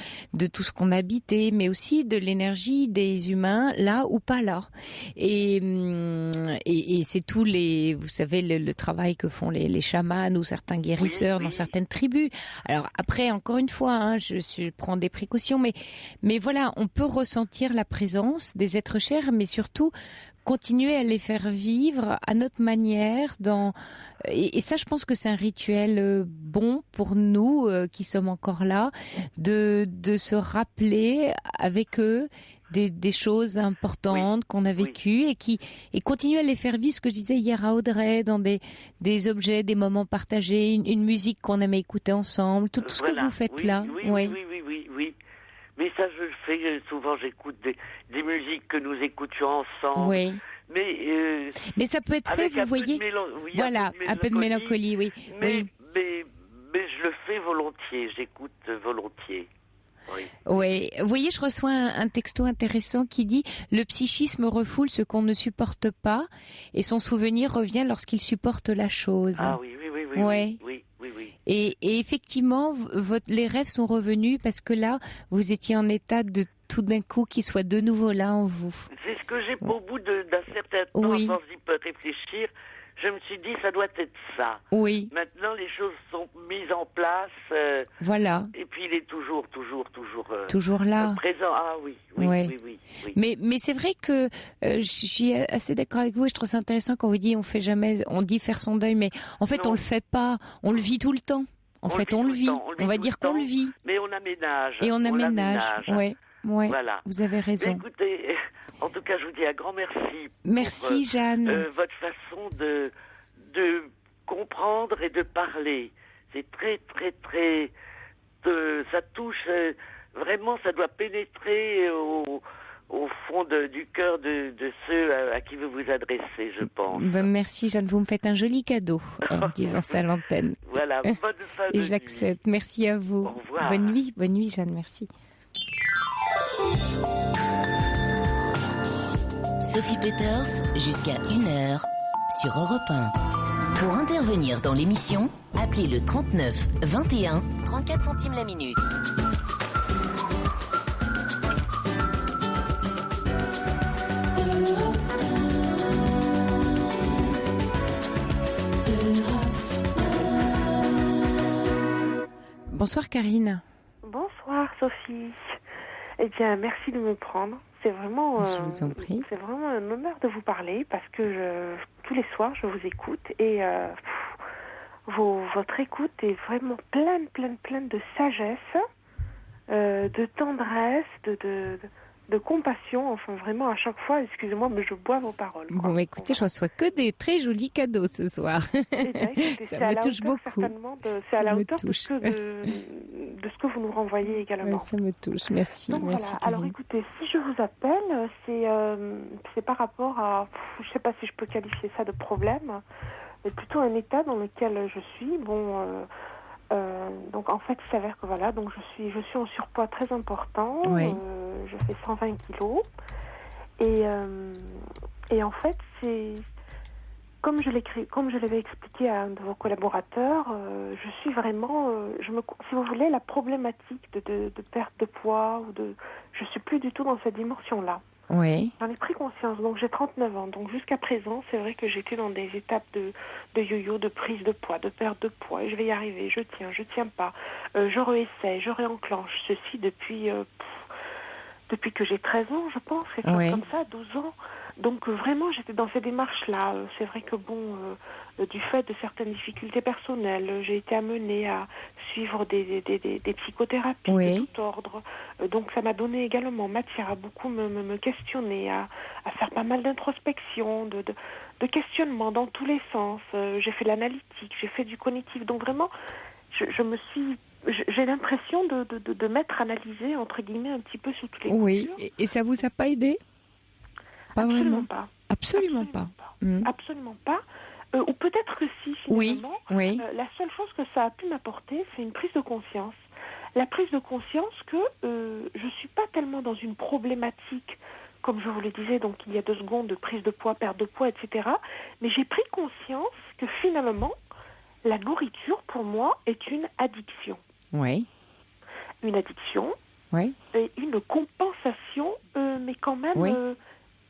tout ce qu'on habitait, mais aussi de l'énergie des humains là ou pas là. Et c'est tous vous savez, le travail que font les chamans ou certains guérisseurs dans certaines tribus. Alors après, encore une fois, hein, je prends des précautions, mais voilà, on peut ressentir la présence des êtres chers, mais surtout continuer à les faire vivre à notre manière. Et ça, je pense que c'est un rituel bon pour nous qui sommes encore là, de se rappeler avec eux des choses importantes qu'on a vécues et continuer à les faire vivre, ce que je disais hier à Audrey, dans des objets, des moments partagés, une musique qu'on aimait écouter ensemble, tout ce que vous faites là. Oui. Mais ça, je le fais souvent. J'écoute des musiques que nous écoutions ensemble. Oui. Mais ça peut être fait, vous voyez. Voilà, un peu de mélancolie, oui. Mais je le fais volontiers. J'écoute volontiers. Oui. Vous voyez, je reçois un texto intéressant qui dit « Le psychisme refoule ce qu'on ne supporte pas et son souvenir revient lorsqu'il supporte la chose. » Ah oui. Et effectivement, les rêves sont revenus parce que là, vous étiez en état de tout d'un coup qu'ils soient de nouveau là en vous. C'est ce que j'ai au bout d'un certain temps, sans y réfléchir. Je me suis dit, ça doit être ça. Oui. Maintenant, les choses sont mises en place. Voilà. Et puis, il est toujours là. Présent. Ah oui. Mais c'est vrai que je suis assez d'accord avec vous. Et je trouve ça intéressant quand vous dites, on dit faire son deuil, mais en fait, on le fait pas. On le vit tout le temps. On le vit. On va dire qu'on le vit. Mais on aménage. Et on aménage. Oui. Voilà. Vous avez raison. Mais écoutez, en tout cas, je vous dis un grand merci. Merci, Jeanne. Votre façon de comprendre et de parler. C'est très, très, très... ça touche... vraiment, ça doit pénétrer au fond du cœur de ceux à qui vous vous adressez, je pense. Merci, Jeanne. Vous me faites un joli cadeau en disant ça à l'antenne. Voilà, bonne fin de nuit. Et je l'accepte. Merci à vous. Au revoir. Bonne nuit, Jeanne. Merci. Sophie Peters, jusqu'à 1h sur Europe 1. Pour intervenir dans l'émission, appelez le 39 21 34 centimes la minute. Bonsoir Karine. Bonsoir Sophie. Eh bien, merci de me prendre. C'est vraiment, je vous en prie. C'est vraiment un honneur de vous parler parce que tous les soirs, je vous écoute et votre écoute est vraiment pleine de sagesse, de tendresse, de compassion. Enfin, vraiment, à chaque fois, excusez-moi, mais je bois vos paroles. Bon, écoutez, je reçois que des très jolis cadeaux ce soir. Ça me touche beaucoup. C'est à la hauteur de ce que vous nous renvoyez également. Ça me touche, merci. Donc, merci voilà. Alors écoutez, si je vous appelle, c'est par rapport à, je ne sais pas si je peux qualifier ça de problème, mais plutôt un état dans lequel je suis. Donc en fait, il s'avère que voilà, donc je suis en surpoids très important. Oui. Je fais 120 kilos Et en fait, c'est comme je l'avais expliqué à un de vos collaborateurs, je suis vraiment, si vous voulez, la problématique de perte de poids je suis plus du tout dans cette dimension-là. Oui. J'en ai pris conscience. Donc j'ai 39 ans. Donc jusqu'à présent, c'est vrai que j'étais dans des étapes de yo-yo, de prise de poids, de perte de poids. Et je vais y arriver. Je tiens pas. Je réessaye, je réenclenche. Ceci depuis que j'ai 13 ans, je pense, quelque chose comme ça, 12 ans. Donc vraiment, j'étais dans ces démarches-là. C'est vrai que du fait de certaines difficultés personnelles, j'ai été amenée à suivre des psychothérapies de tout ordre. Donc ça m'a donné également matière à beaucoup me questionner, à faire pas mal d'introspection, de questionnement dans tous les sens. J'ai fait de l'analytique, j'ai fait du cognitif. Donc vraiment, j'ai l'impression de m'être analysée, entre guillemets, un petit peu sous tous les coutures. Oui, et ça vous a pas aidé? Pas Absolument vraiment. pas. Absolument pas. Absolument pas. Ou peut-être que si, finalement. Oui. La seule chose que ça a pu m'apporter, c'est une prise de conscience. La prise de conscience que je ne suis pas tellement dans une problématique, comme je vous le disais, donc il y a 2 secondes, de prise de poids, perte de poids, etc. Mais j'ai pris conscience que finalement, la nourriture, pour moi, est une addiction. Oui. Une addiction. Oui. Et une compensation, mais quand même,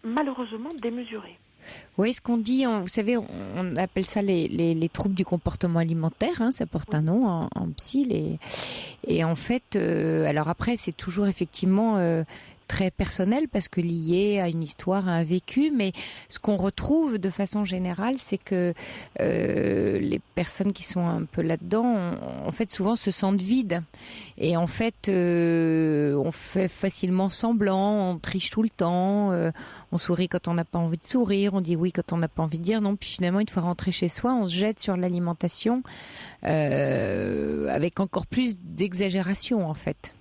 malheureusement, démesurée. Oui, ce qu'on dit, vous savez, on appelle ça les troubles du comportement alimentaire, ça porte un nom en psy. Et en fait, alors après, c'est toujours effectivement très personnel parce que lié à une histoire, à un vécu, mais ce qu'on retrouve de façon générale, c'est que les personnes qui sont un peu là-dedans, en fait, souvent se sentent vides. Et en fait, on fait facilement semblant, on triche tout le temps, on sourit quand on n'a pas envie de sourire, on dit oui quand on n'a pas envie de dire non, puis finalement, une fois rentré chez soi, on se jette sur l'alimentation avec encore plus d'exagération, en fait.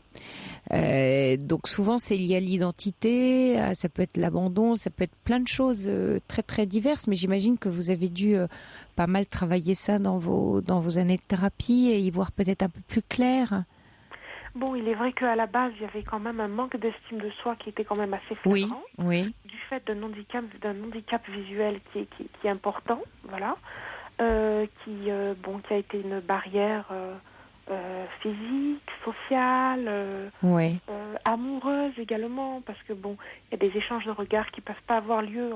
Donc souvent c'est lié à l'identité, ça peut être l'abandon, ça peut être plein de choses très très diverses, mais j'imagine que vous avez dû pas mal travailler ça dans vos années de thérapie et y voir peut-être un peu plus clair. Bon, il est vrai qu'à la base, il y avait quand même un manque d'estime de soi qui était quand même assez flagrant. Oui. Du fait d'un handicap visuel qui est important, voilà, qui a été une barrière physique, sociale, amoureuse également, parce que il y a des échanges de regards qui peuvent pas avoir lieu,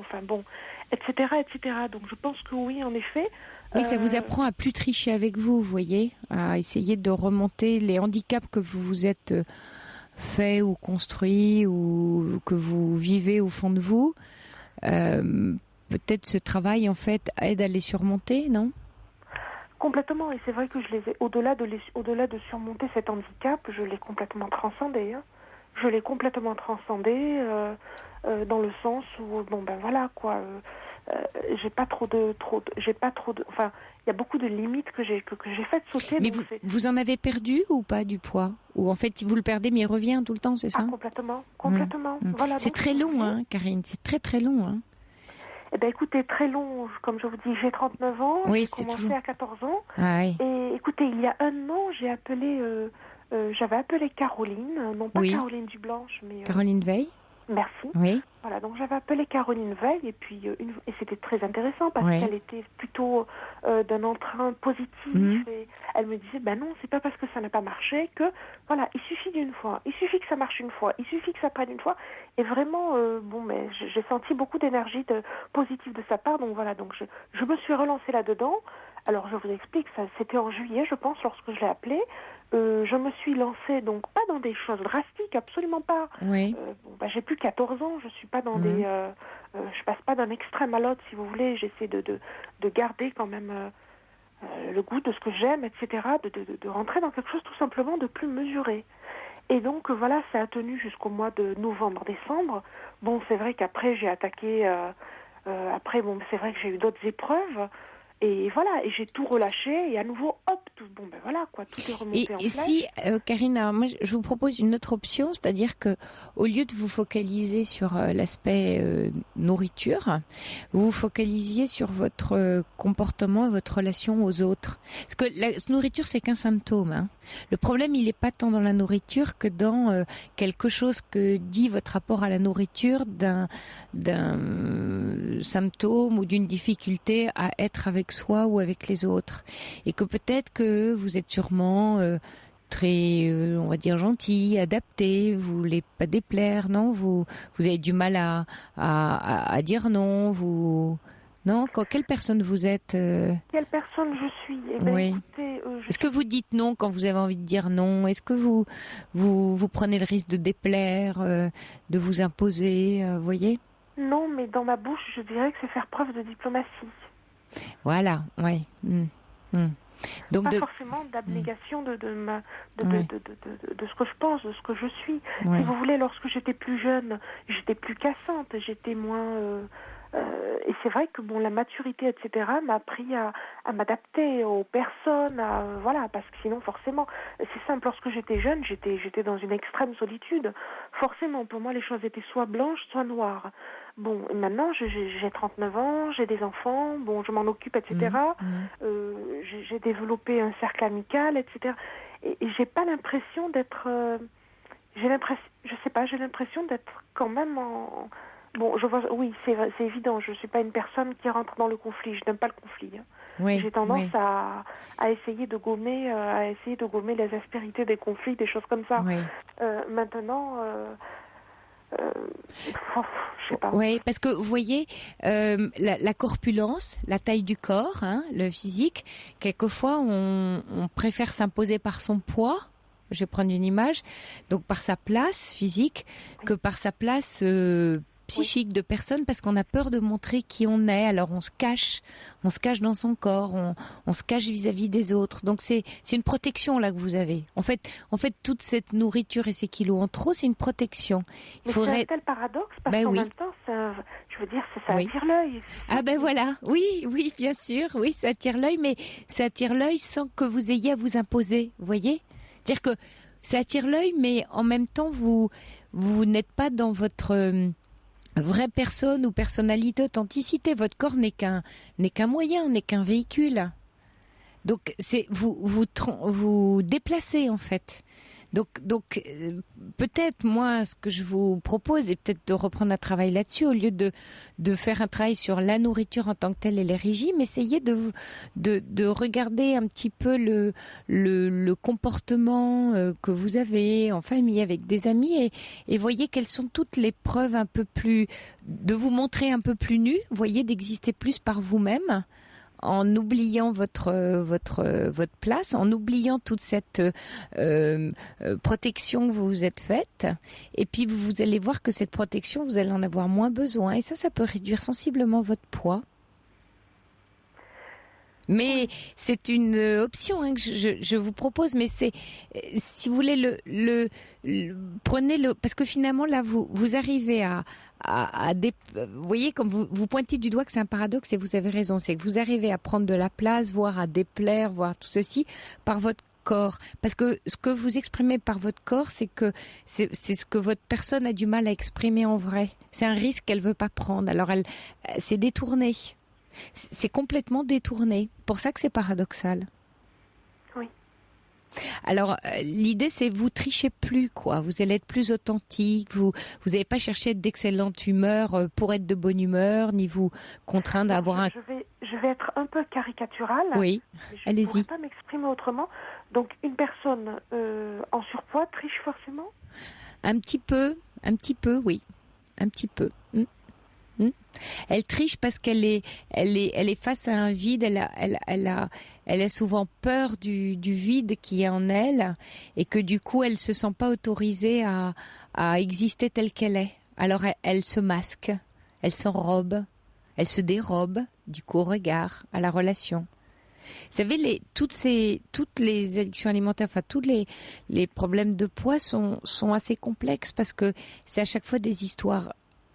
etc., etc. Donc je pense que oui, en effet. Oui, ça vous apprend à plus tricher avec vous voyez, à essayer de remonter les handicaps que vous vous êtes fait ou construit ou que vous vivez au fond de vous. Peut-être ce travail en fait aide à les surmonter, non ? Complètement, et c'est vrai que au-delà de surmonter cet handicap, je l'ai complètement transcendé. Je l'ai complètement transcendé dans le sens où j'ai pas trop de, enfin, il y a beaucoup de limites que j'ai faites sauter. Mais vous en avez perdu ou pas du poids? Ou en fait, vous le perdez, mais il revient tout le temps, c'est ça? Complètement. Voilà. C'est très long, Karine, c'est très très long. Eh bien, écoutez, très long, comme je vous dis, j'ai 39 ans, j'ai commencé à 14 ans. Et écoutez, il y a 1 an, j'avais appelé Caroline, non pas Caroline Dublanche, mais... Caroline Veil. Merci. Oui. Voilà, donc j'avais appelé Caroline Veil et puis et c'était très intéressant parce qu'elle était plutôt d'un entrain positif et elle me disait non, c'est pas parce que ça n'a pas marché que voilà, il suffit d'une fois, il suffit que ça marche une fois, il suffit que ça prenne une fois et vraiment j'ai senti beaucoup d'énergie positive de sa part, donc voilà, donc je me suis relancée là-dedans. Alors je vous explique, ça c'était en juillet je pense lorsque je l'ai appelée. Je me suis lancée, donc pas dans des choses drastiques, absolument pas. Oui. J'ai plus 14 ans, je suis pas dans des... je passe pas d'un extrême à l'autre, si vous voulez. J'essaie de garder quand même le goût de ce que j'aime, etc. De rentrer dans quelque chose tout simplement de plus mesuré. Et donc voilà, ça a tenu jusqu'au mois de novembre-décembre. Bon, c'est vrai qu'après j'ai attaqué... c'est vrai que j'ai eu d'autres épreuves. Et voilà, et j'ai tout relâché, et à nouveau, hop, tout est remonté en place. Et si, Karine, moi, je vous propose une autre option, c'est-à-dire que au lieu de vous focaliser sur l'aspect nourriture, vous vous focalisiez sur votre comportement, votre relation aux autres. Parce que la nourriture, c'est qu'un symptôme. Hein. Le problème, il n'est pas tant dans la nourriture que dans quelque chose que dit votre rapport à la nourriture d'un symptôme ou d'une difficulté à être avec soi ou avec les autres. Et que peut-être que vous êtes sûrement très, on va dire, gentil, adapté, vous voulez pas déplaire, non, vous avez du mal à dire non, non, quelle personne vous êtes Quelle personne je suis? Oui. Écoutez, est-ce que vous dites non quand vous avez envie de dire non? Est-ce que vous prenez le risque de déplaire, de vous imposer, voyez? Non, mais dans ma bouche, je dirais que c'est faire preuve de diplomatie. Voilà, oui. Donc pas forcément d'abnégation de ce que je pense, de ce que je suis. Ouais. Si vous voulez, lorsque j'étais plus jeune, j'étais plus cassante, j'étais moins... et c'est vrai que la maturité, etc., m'a appris à m'adapter aux personnes, voilà, parce que sinon, forcément, c'est simple, lorsque j'étais jeune, j'étais dans une extrême solitude. Forcément, pour moi, les choses étaient soit blanches, soit noires. Bon, maintenant, j'ai 39 ans, j'ai des enfants, je m'en occupe, etc. J'ai développé un cercle amical, etc. Et j'ai pas l'impression d'être... j'ai l'impression d'être quand même en... je vois, oui, c'est évident, je suis pas une personne qui rentre dans le conflit, je n'aime pas le conflit. Hein. Oui, j'ai tendance à essayer de gommer les aspérités des conflits, des choses comme ça. Oui. Maintenant... je sais pas. Oui, parce que vous voyez, la corpulence, la taille du corps, hein, le physique, quelquefois on préfère s'imposer par son poids, je vais prendre une image, donc par sa place physique, que par sa place psychique de personne, parce qu'on a peur de montrer qui on est, alors on se cache dans son corps, on se cache vis-à-vis des autres. Donc c'est une protection là que vous avez. En fait toute cette nourriture et ces kilos en trop, c'est une protection. C'est un tel paradoxe parce qu'en même temps, ça attire l'œil. Ah ben voilà, oui, bien sûr, oui, ça attire l'œil, mais ça attire l'œil sans que vous ayez à vous imposer, vous voyez ? C'est-à-dire que ça attire l'œil, mais en même temps, vous n'êtes pas dans votre vraie personne ou personnalité, authenticité. Votre corps n'est qu'un moyen, n'est qu'un véhicule. Donc vous déplacez en fait. Donc peut-être moi ce que je vous propose est peut-être de reprendre un travail là-dessus au lieu de faire un travail sur la nourriture en tant que telle et les régimes, essayez de regarder un petit peu le comportement que vous avez en famille avec des amis et voyez quelles sont toutes les preuves un peu plus de vous montrer un peu plus nu, voyez d'exister plus par vous-même. En oubliant votre place, en oubliant toute cette protection que vous vous êtes faite, et puis vous allez voir que cette protection, vous allez en avoir moins besoin, et ça peut réduire sensiblement votre poids. Mais c'est une option que je vous propose, mais c'est, si vous voulez, prenez-le, parce que finalement là vous arrivez vous voyez, comme vous pointez du doigt que c'est un paradoxe, et vous avez raison, c'est que vous arrivez à prendre de la place, voire à déplaire, voire tout ceci par votre corps, parce que ce que vous exprimez par votre corps, c'est ce que votre personne a du mal à exprimer en vrai. C'est un risque qu'elle veut pas prendre, alors elle s'est détournée. C'est complètement détourné. Pour ça que c'est paradoxal. Oui. Alors, l'idée, c'est vous trichez plus, quoi. Vous allez être plus authentique. Vous n'allez pas chercher d'excellente humeur pour être de bonne humeur, ni vous contraindre à avoir un... Je vais être un peu caricaturale. Oui, allez-y. Je ne pourrais pas m'exprimer autrement. Donc, une personne en surpoids triche forcément ? Un petit peu, oui. Un petit peu. Elle triche parce qu'elle est face à un vide. Elle a souvent peur du vide qui est en elle et que du coup elle se sent pas autorisée à exister telle qu'elle est. Alors elle se masque, elle s'enrobe, elle se dérobe du coup au regard, à la relation. Vous savez, toutes les addictions alimentaires, enfin tous les problèmes de poids sont assez complexes parce que c'est à chaque fois des histoires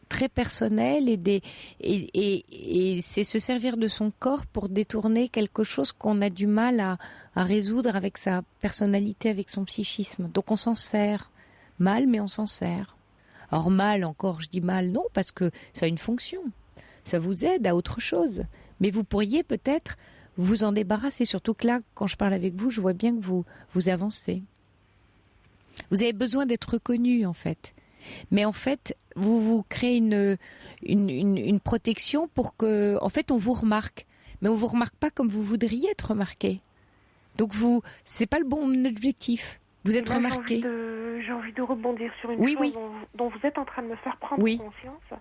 très personnelles et c'est se servir de son corps pour détourner quelque chose qu'on a du mal à résoudre avec sa personnalité, avec son psychisme. Donc on s'en sert mal, mais on s'en sert. Or mal encore, je dis mal, non, parce que ça a une fonction. Ça vous aide à autre chose. Mais vous pourriez peut-être vous en débarrasser. Surtout que là, quand je parle avec vous, je vois bien que vous avancez. Vous avez besoin d'être reconnu, en fait. Mais en fait, vous créez une protection pour que, en fait, on vous remarque. Mais on vous remarque pas comme vous voudriez être remarqué. Donc c'est pas le bon objectif. Vous êtes remarqué. J'ai envie de rebondir sur une chose dont vous êtes en train de me faire prendre conscience.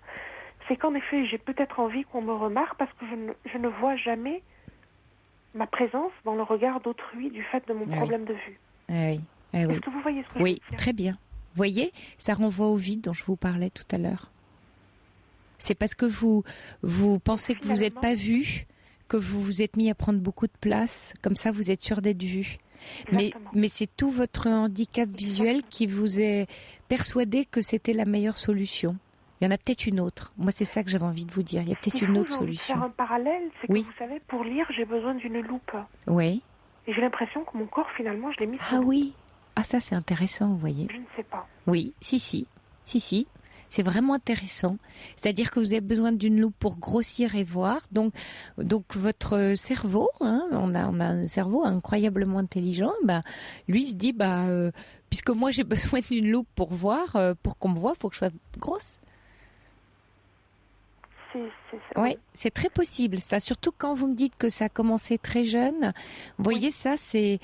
C'est qu'en effet, j'ai peut-être envie qu'on me remarque parce que je ne vois jamais ma présence dans le regard d'autrui du fait de mon problème de vue. Oui. Est-ce que vous voyez ce que je veux dire ? Oui, très bien. Vous voyez, ça renvoie au vide dont je vous parlais tout à l'heure. C'est parce que vous pensez que vous n'êtes pas vu, que vous vous êtes mis à prendre beaucoup de place. Comme ça, vous êtes sûr d'être vu. Mais c'est tout votre handicap visuel qui vous est persuadé que c'était la meilleure solution. Il y en a peut-être une autre. Moi, c'est ça que j'avais envie de vous dire. Il y a peut-être une autre solution. Faire un parallèle, c'est que vous savez, pour lire, j'ai besoin d'une loupe. Oui. Et j'ai l'impression que mon corps, finalement, je l'ai mis. Ah oui. Ah ça, c'est intéressant, vous voyez. Je ne sais pas. Oui, si. C'est vraiment intéressant. C'est-à-dire que vous avez besoin d'une loupe pour grossir et voir. Donc votre cerveau, on a un cerveau incroyablement intelligent. Lui il se dit, puisque moi j'ai besoin d'une loupe pour voir, pour qu'on me voit, faut que je sois grosse. Oui, c'est très possible. Ça, surtout quand vous me dites que ça a commencé très jeune. Vous voyez, ça, c'est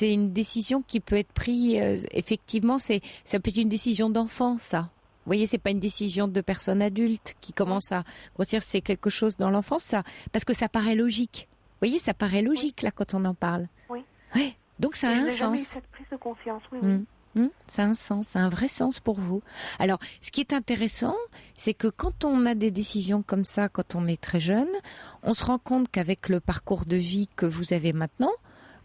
une décision qui peut être prise. Effectivement, ça peut être une décision d'enfant, ça. Vous voyez, c'est pas une décision de personne adulte qui commence à grossir. C'est quelque chose dans l'enfance, ça, parce que ça paraît logique. Vous voyez, ça paraît logique là quand on en parle. Oui. Ouais. Donc ça a un sens. Jamais eu cette prise de conscience. Oui. Ça a un sens, ça a un vrai sens pour vous. Alors, ce qui est intéressant, c'est que quand on a des décisions comme ça, quand on est très jeune, on se rend compte qu'avec le parcours de vie que vous avez maintenant,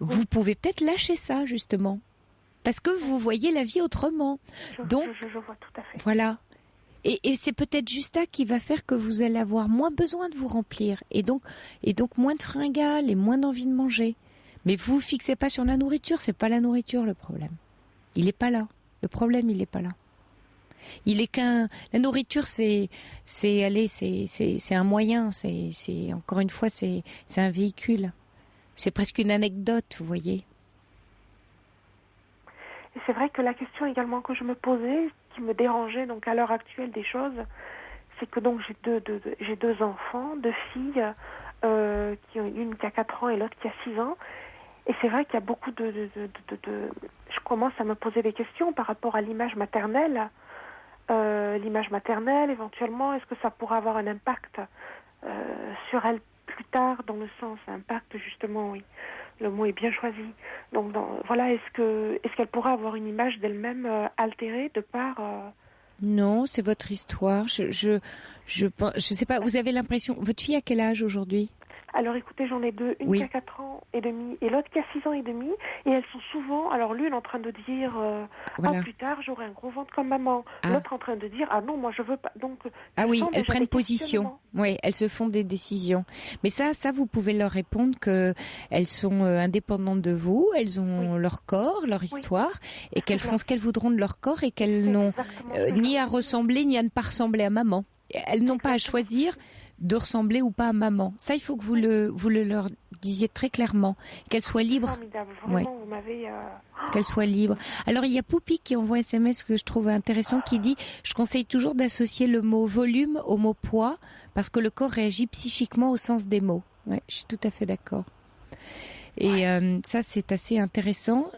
vous pouvez peut-être lâcher ça, justement. Parce que vous voyez la vie autrement. Donc, je vois tout à fait. Voilà. Et c'est peut-être juste ça qui va faire que vous allez avoir moins besoin de vous remplir. Et donc moins de fringales et moins d'envie de manger. Mais vous fixez pas sur la nourriture, c'est pas la nourriture le problème. Il n'est pas là. Le problème, il n'est pas là. Il est la nourriture, c'est un moyen. C'est encore une fois, c'est un véhicule. C'est presque une anecdote, vous voyez. Et c'est vrai que la question également que je me posais, qui me dérangeait donc à l'heure actuelle des choses, c'est que donc j'ai deux enfants, deux filles, une qui a 4 ans et l'autre qui a 6 ans. Et c'est vrai qu'il y a beaucoup je commence à me poser des questions par rapport à l'image maternelle. L'image maternelle, éventuellement, est-ce que ça pourrait avoir un impact sur elle plus tard, dans le sens impact, justement, oui. Le mot est bien choisi. Donc, voilà, est-ce qu'elle pourrait avoir une image d'elle-même altérée de par... Non, c'est votre histoire. Je sais pas, vous avez l'impression... Votre fille a quel âge aujourd'hui ? Alors écoutez, j'en ai deux, une qui a 4 ans et demi et l'autre qui a 6 ans et demi. Et elles sont souvent, alors l'une en train de dire plus tard j'aurai un gros ventre comme maman. L'autre en train de dire non, moi je veux pas. Donc oui, elles prennent position. Oui, elles se font des décisions. Mais ça vous pouvez leur répondre que elles sont indépendantes de vous, elles ont leur corps, leur histoire et qu'elles feront ce qu'elles voudront de leur corps et qu'elles n'ont ni à ressembler ni à ne pas ressembler à maman. Elles n'ont pas à choisir de ressembler ou pas à maman. Ça, il faut que vous le leur disiez très clairement. Qu'elle soit libre. Formidable. Vraiment, vous m'avez... Qu'elle soit libre. Alors, il y a Poupy qui envoie un SMS que je trouve intéressant qui dit « Je conseille toujours d'associer le mot volume au mot poids parce que le corps réagit psychiquement au sens des mots. » Ouais, je suis tout à fait d'accord. Et ça, c'est assez intéressant.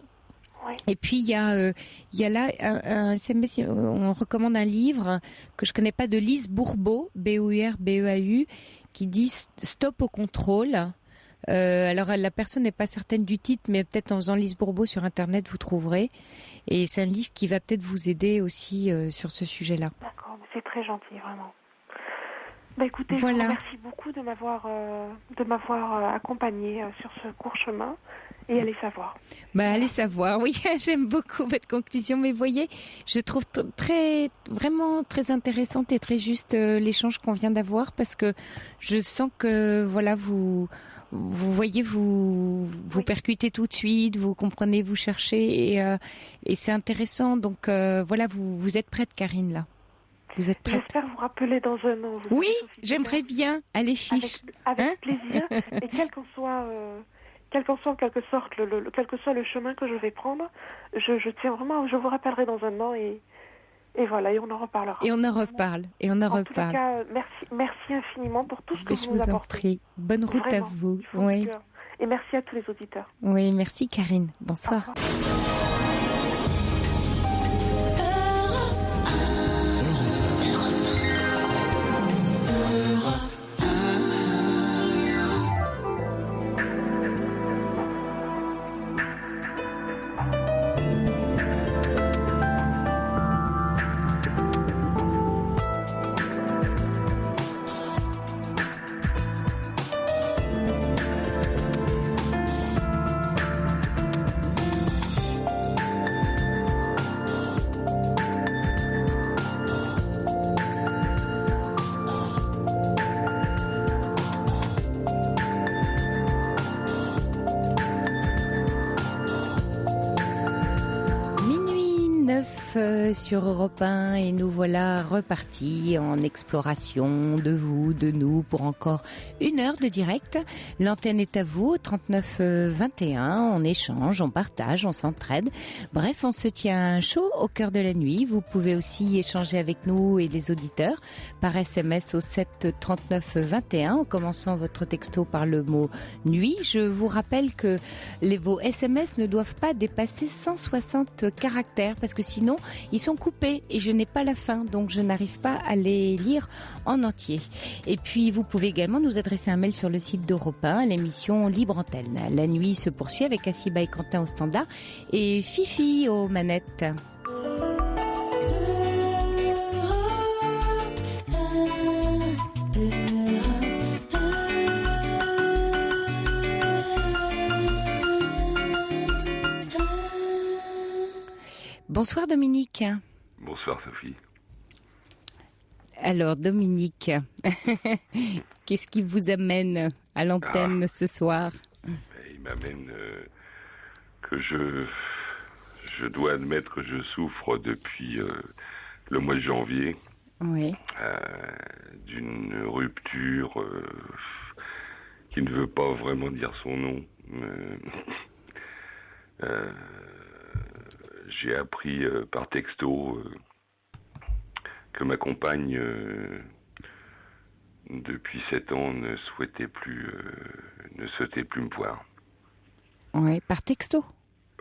Ouais. Et puis il y a là un SMS, on recommande un livre que je connais pas de Lise Bourbeau, Bourbeau, qui dit Stop au contrôle. Alors la personne n'est pas certaine du titre, mais peut-être en faisant Lise Bourbeau sur internet vous trouverez. Et c'est un livre qui va peut-être vous aider aussi sur ce sujet-là. D'accord, c'est très gentil vraiment. Écoutez, voilà. Je vous remercie beaucoup de m'avoir accompagnée sur ce court chemin. Et allez savoir. Allez savoir, oui, j'aime beaucoup votre conclusion, mais voyez, je trouve vraiment très intéressante et très juste l'échange qu'on vient d'avoir, parce que je sens que, voilà, vous voyez, vous percutez tout de suite, vous comprenez, vous cherchez, et c'est intéressant. Donc, voilà, vous êtes prête, Karine, là. Vous êtes prête? J'espère vous rappeler dans un an. Oui, j'aimerais bien. Allez, chiche. Avec plaisir. Et quel qu'en soit en quelque sorte, quel que soit le chemin que je vais prendre, je tiens vraiment, je vous rappellerai dans un an et voilà, et on en reparlera. Et on en reparle. En tout cas, merci infiniment pour tout ce que vous nous apportez. Je vous en prie. Bonne route vraiment, à vous. Oui. Et merci à tous les auditeurs. Oui, merci Karine. Bonsoir. Sur Europe 1 et nous voilà repartis en exploration de vous, de nous pour encore 1 heure de direct. L'antenne est à vous, 39 21, on échange, on partage, on s'entraide. Bref, on se tient chaud au cœur de la nuit. Vous pouvez aussi échanger avec nous et les auditeurs par SMS au 7 39 21 en commençant votre texto par le mot nuit. Je vous rappelle que vos SMS ne doivent pas dépasser 160 caractères parce que sinon ils sont coupés et je n'ai pas la fin, donc je n'arrive pas à les lire en entier. Et puis vous pouvez également nous adresser un mail sur le site d'Europe 1, l'émission Libre Antenne. La nuit se poursuit avec Assiba et Quentin au standard et Fifi aux manettes. Bonsoir Dominique. Bonsoir Sophie. Alors Dominique, qu'est-ce qui vous amène à l'antenne ce soir? Il m'amène que je dois admettre que je souffre depuis le mois de janvier d'une rupture qui ne veut pas vraiment dire son nom. J'ai appris par texto que ma compagne, depuis 7 ans, ne souhaitait plus me voir. Oui, par texto?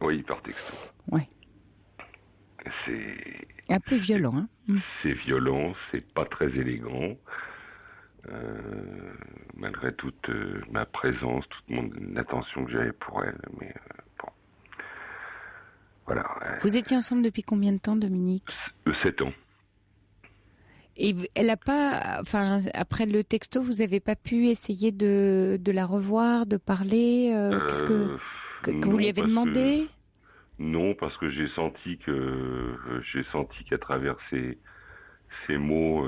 Oui, par texto. Oui. C'est un peu violent, hein? C'est violent, c'est pas très élégant. Malgré toute ma présence, toute l'attention que j'avais pour elle, mais bon. Voilà. Vous étiez ensemble depuis combien de temps, Dominique? 7 ans. Et elle a pas, enfin, après le texto, vous avez pas pu essayer de la revoir, de parler? Qu'est-ce que vous lui avez demandé? Non, parce que j'ai senti qu'à travers ces mots,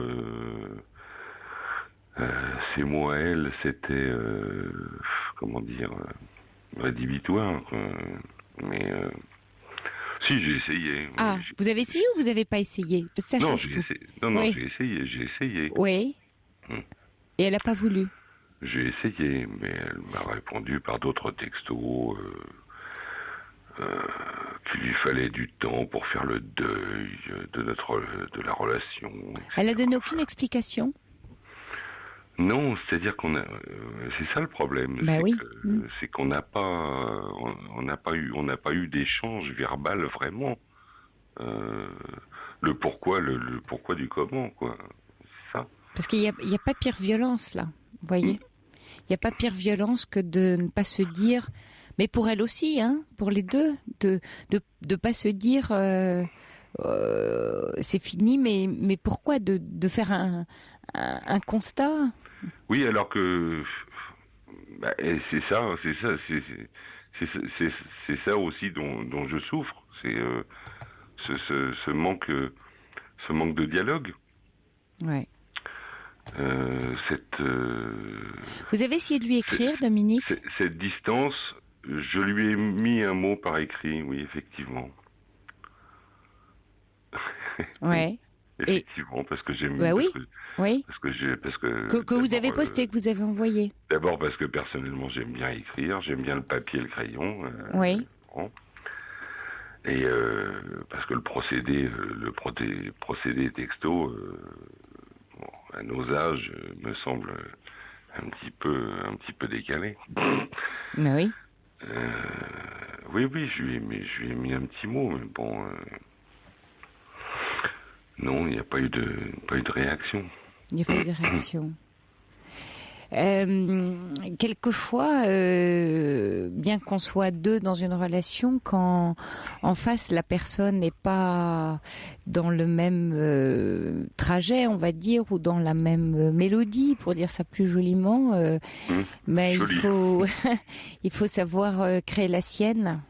ces mots à elle, c'était comment dire, rédhibitoire. Mais si, j'ai essayé. Ah, vous avez essayé ou vous n'avez pas essayé? Ça non, j'ai essayé. Non, oui. j'ai essayé. Oui. Et elle n'a pas voulu? J'ai essayé, mais elle m'a répondu par d'autres textos qu'il lui fallait du temps pour faire le deuil de la relation. etc. Elle a donné aucune explication? Non, c'est-à-dire c'est ça le problème. Bah oui. C'est qu'on n'a pas eu d'échange verbal vraiment. Le pourquoi du comment, quoi. C'est ça. Parce qu'il y a pas pire violence là, vous voyez. Il n'y a pas pire violence que de ne pas se dire, mais pour elle aussi, hein, pour les deux, de pas se dire, c'est fini, mais pourquoi de faire un constat? Oui, alors que c'est ça aussi dont je souffre. C'est ce manque de dialogue. Ouais. Vous avez essayé de lui écrire, Dominique? Cette distance, je lui ai mis un mot par écrit, oui, effectivement. Ouais. Effectivement, parce que j'aime. Oui. Parce que vous avez posté, que vous avez envoyé. D'abord parce que personnellement j'aime bien écrire, j'aime bien le papier et le crayon. Oui. Et parce que le procédé texto, à nos âges, me semble un petit peu décalé. Oui. Oui, je lui ai mis un petit mot, mais bon. Non, il n'y a pas eu de réaction. Il n'y a pas eu de réaction. Quelquefois, bien qu'on soit deux dans une relation, quand en face la personne n'est pas dans le même trajet, on va dire, ou dans la même mélodie, pour dire ça plus joliment, mais il faut savoir créer la sienne.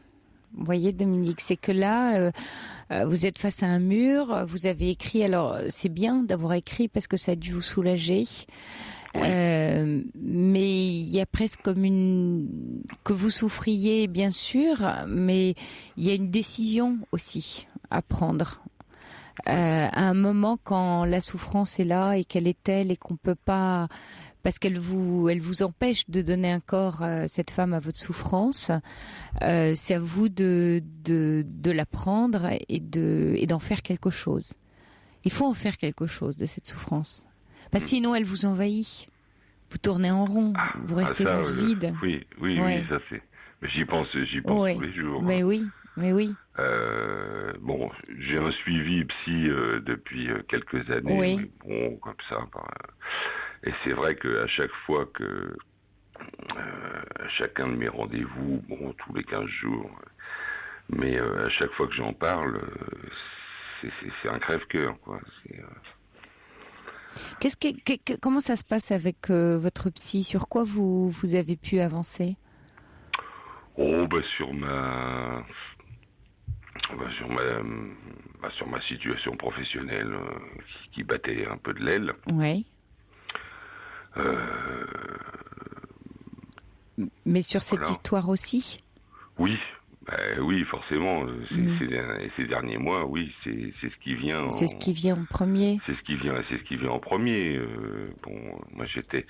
Vous voyez, Dominique, c'est que là, vous êtes face à un mur, vous avez écrit, alors c'est bien d'avoir écrit parce que ça a dû vous soulager, mais il y a presque comme que vous souffriez, bien sûr, mais il y a une décision aussi à prendre. À un moment quand la souffrance est là et qu'elle est telle et qu'on peut pas... parce qu'elle vous empêche de donner un corps, cette femme, à votre souffrance. C'est à vous de la prendre et d'en faire quelque chose. Il faut en faire quelque chose de cette souffrance. Parce que sinon, elle vous envahit. Vous tournez en rond, vous restez dans ce vide. Oui, ça c'est... Mais j'y pense tous les jours. Mais oui. Bon, j'ai un suivi psy depuis quelques années. Oui. Mais bon, comme ça... Et c'est vrai qu'à chaque fois que, à chacun de mes rendez-vous, bon, tous les 15 jours, mais à chaque fois que j'en parle, c'est un crève-cœur, quoi. Comment ça se passe avec votre psy? Sur quoi vous avez pu avancer? Sur ma situation professionnelle qui battait un peu de l'aile. Oui. Mais sur cette histoire aussi? Oui, forcément. Ces derniers mois, oui, c'est ce qui vient. C'est ce qui vient en premier. C'est ce qui vient en premier. Moi j'étais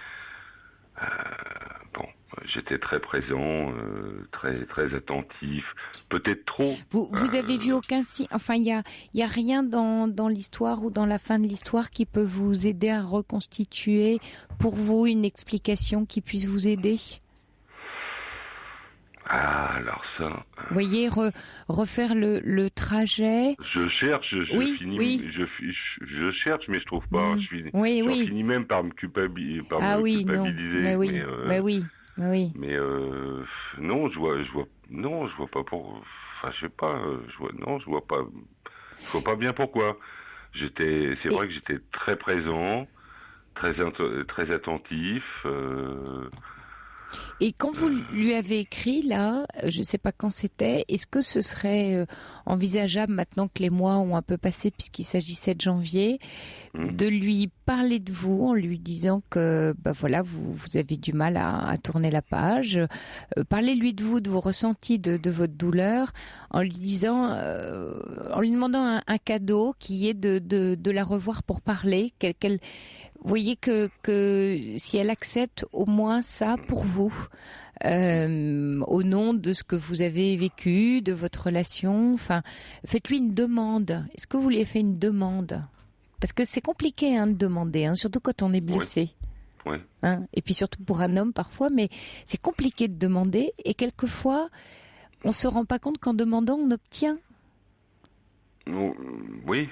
très présent, très attentif, peut-être trop. Vous avez vu aucun signe, enfin il y a rien dans l'histoire ou dans la fin de l'histoire qui peut vous aider à reconstituer pour vous une explication qui puisse vous aider? Alors ça... Vous voyez, refaire le trajet... Je cherche, je cherche, mais je trouve pas. Je finis même par me culpabiliser. culpabiliser. Mais oui. Mais non, je vois pas enfin, je sais pas. Je vois pas bien pourquoi. C'est vrai que j'étais très présent, très attentif. Et quand vous lui avez écrit, là, je ne sais pas quand c'était, est-ce que ce serait envisageable, maintenant que les mois ont un peu passé, puisqu'il s'agissait de janvier, de lui parler de vous en lui disant que vous avez du mal à tourner la page, parlez-lui de vous, de vos ressentis, de votre douleur, en lui disant, en lui demandant un cadeau qui est de la revoir pour parler, vous voyez que si elle accepte au moins ça pour vous, au nom de ce que vous avez vécu, de votre relation, enfin, faites-lui une demande. Est-ce que vous lui avez fait une demande? Parce que c'est compliqué de demander, surtout quand on est blessé. Oui. Et puis surtout pour un homme parfois, mais c'est compliqué de demander et quelquefois on se rend pas compte qu'en demandant on obtient. Oui,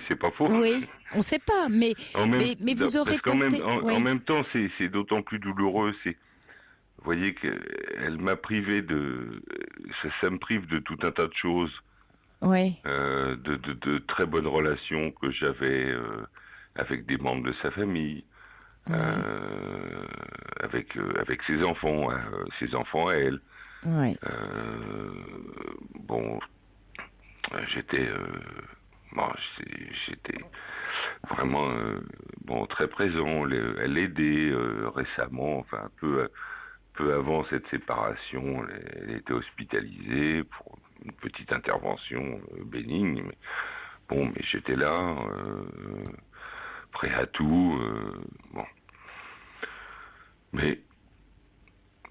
c'est pas faux. Oui, on sait pas, mais vous aurez tenté. En même temps, c'est d'autant plus douloureux. Vous voyez qu'elle m'a privé ça me prive de tout un tas de choses. de très bonnes relations que j'avais avec des membres de sa famille, avec ses enfants à elle. Bon, j'étais vraiment très présent. Elle l'aidait récemment, enfin peu avant cette séparation, elle était hospitalisée pour une petite intervention bénigne. Mais j'étais là, prêt à tout. Mais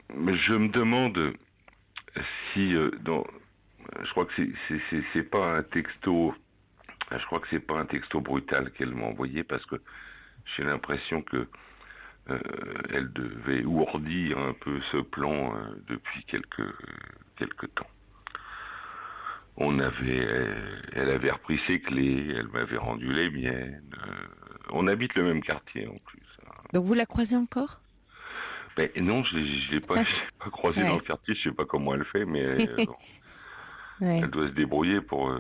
je me demande si je crois que c'est pas un texto. Je crois que c'est pas un texto brutal qu'elle m'a envoyé, parce que j'ai l'impression que elle devait ourdir un peu ce plan depuis quelque temps. Elle avait repris ses clés, elle m'avait rendu les miennes. On habite le même quartier en plus. Donc vous la croisez encore ? Ben non, je l'ai pas croisée dans le quartier. Je sais pas comment elle fait, mais elle doit se débrouiller pour.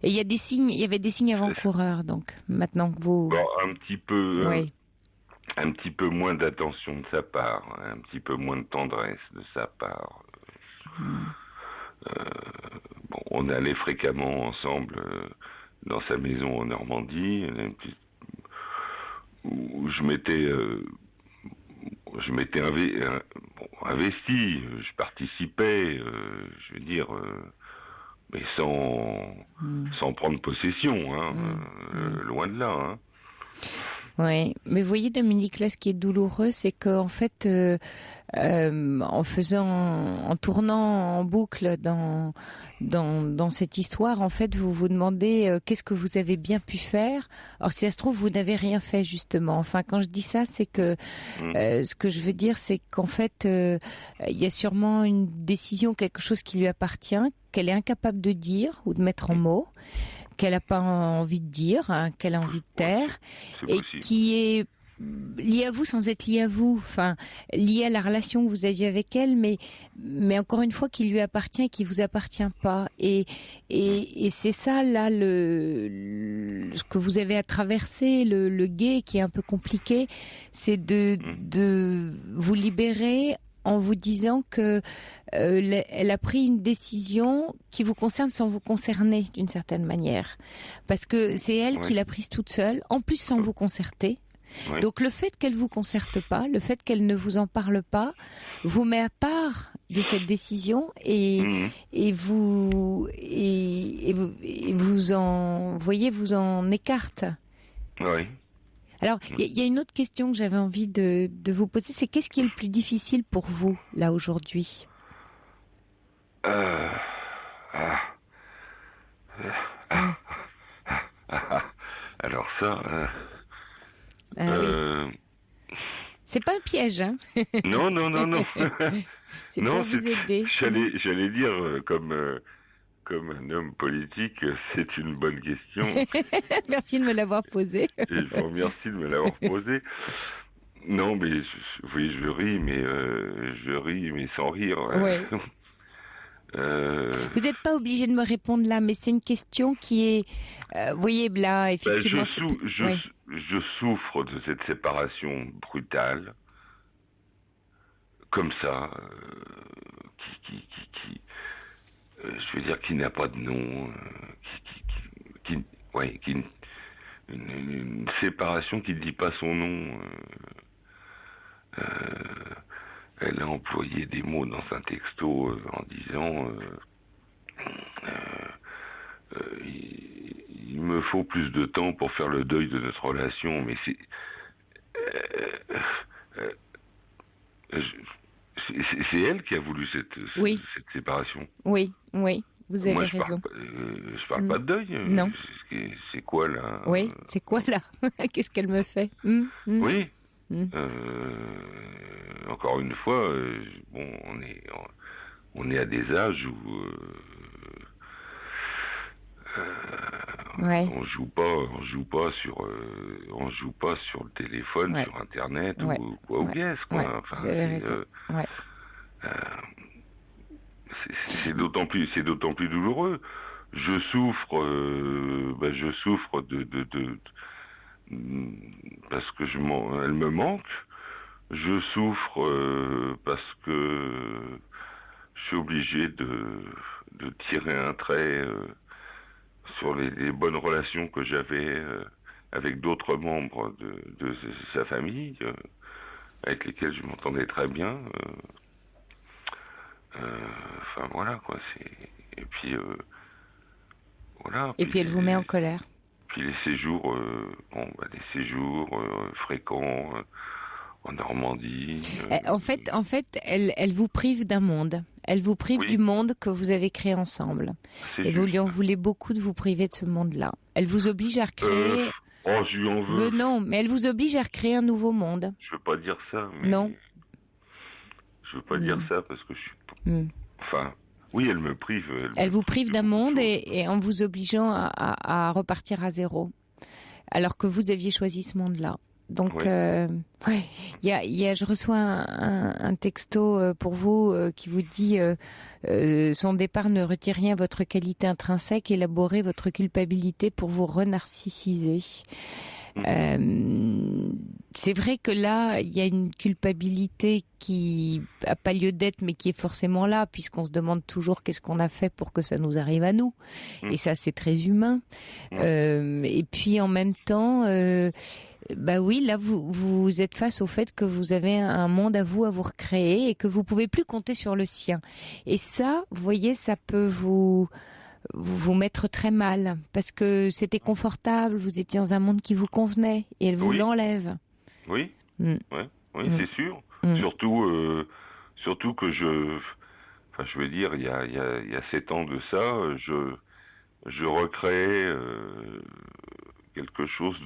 Et il y avait des signes avant-coureurs, donc maintenant que vous. Un petit peu moins d'attention de sa part, un petit peu moins de tendresse de sa part. On allait fréquemment ensemble dans sa maison en Normandie, où je m'étais investi, je participais, je veux dire, mais sans prendre possession, loin de là. Oui, mais vous voyez, Dominique, là, ce qui est douloureux, c'est qu'en fait, en tournant en boucle dans cette histoire, en fait, vous vous demandez qu'est-ce que vous avez bien pu faire. Or, si ça se trouve, vous n'avez rien fait, justement. Enfin, quand je dis ça, c'est que ce que je veux dire, c'est qu'en fait, il y a sûrement une décision, quelque chose qui lui appartient, qu'elle est incapable de dire ou de mettre en mots, qu'elle n'a pas envie de dire, qu'elle a envie de taire, et qui est liée à vous sans être liée à vous, enfin liée à la relation que vous aviez avec elle, mais encore une fois qui lui appartient et qui vous appartient pas. Et c'est ça là ce que vous avez à traverser, le gué qui est un peu compliqué, c'est de vous libérer en vous disant que elle a pris une décision qui vous concerne sans vous concerner d'une certaine manière. Parce que c'est elle qui l'a prise toute seule, en plus sans vous concerter. Oui. Donc le fait qu'elle vous concerte pas, le fait qu'elle ne vous en parle pas, vous met à part de cette décision et vous en écarte. Oui. Alors, il y a une autre question que j'avais envie de vous poser, c'est qu'est-ce qui est le plus difficile pour vous, là, aujourd'hui ? Alors ça... oui. C'est pas un piège, hein ? Non. C'est pour vous aider. J'allais dire, comme un homme politique, c'est une bonne question. Merci de me l'avoir posée. Et je vous remercie de me l'avoir posée. Non, mais je ris, mais sans rire. Ouais. Vous n'êtes pas obligé de me répondre là, mais c'est une question qui est... vous voyez, là, effectivement... Je souffre de cette séparation brutale, comme ça, je veux dire, qui n'a pas de nom, une séparation qui ne dit pas son nom. Elle a employé des mots dans un texto en disant il me faut plus de temps pour faire le deuil de notre relation, mais c'est elle qui a voulu cette séparation. Oui, vous avez raison. Je parle pas de deuil. Non. C'est quoi là ? Oui, c'est quoi là ? Qu'est-ce qu'elle me fait ? Oui. Encore une fois, on est à des âges où on joue pas sur le téléphone, sur Internet ou quoi ou qu'est-ce quoi. Enfin, vous avez raison. c'est d'autant plus douloureux. Je souffre parce que elle me manque. Je souffre parce que je suis obligé de tirer un trait sur les bonnes relations que j'avais avec d'autres membres de sa famille, avec lesquels je m'entendais très bien. Enfin voilà quoi. Et puis voilà. Et puis elle vous met en colère. Puis les séjours, fréquents en Normandie. En fait, elle vous prive d'un monde. Elle vous prive du monde que vous avez créé ensemble. Et vous lui en voulez beaucoup de vous priver de ce monde-là. Elle vous oblige à recréer. Je lui en veux. Non, mais elle vous oblige à recréer un nouveau monde. Je veux pas dire ça. Mais non. Je veux pas dire ça parce que je suis. Enfin. Oui, elle me prive. Elle vous prive d'un monde et en vous obligeant à repartir à zéro. Alors que vous aviez choisi ce monde-là. Donc, je reçois un texto pour vous qui vous dit son départ ne retire rien à votre qualité intrinsèque, élaborez votre culpabilité pour vous renarcissiser. C'est vrai que là, il y a une culpabilité qui a pas lieu d'être, mais qui est forcément là, puisqu'on se demande toujours qu'est-ce qu'on a fait pour que ça nous arrive à nous. Et ça, c'est très humain. Et puis, en même temps, oui, là, vous êtes face au fait que vous avez un monde à vous recréer et que vous pouvez plus compter sur le sien. Et ça, vous voyez, ça peut vous mettre très mal parce que c'était confortable, vous étiez dans un monde qui vous convenait et elle vous l'enlève. Oui, c'est sûr. Surtout que je veux dire, il y a 7 ans de ça, je recréais quelque chose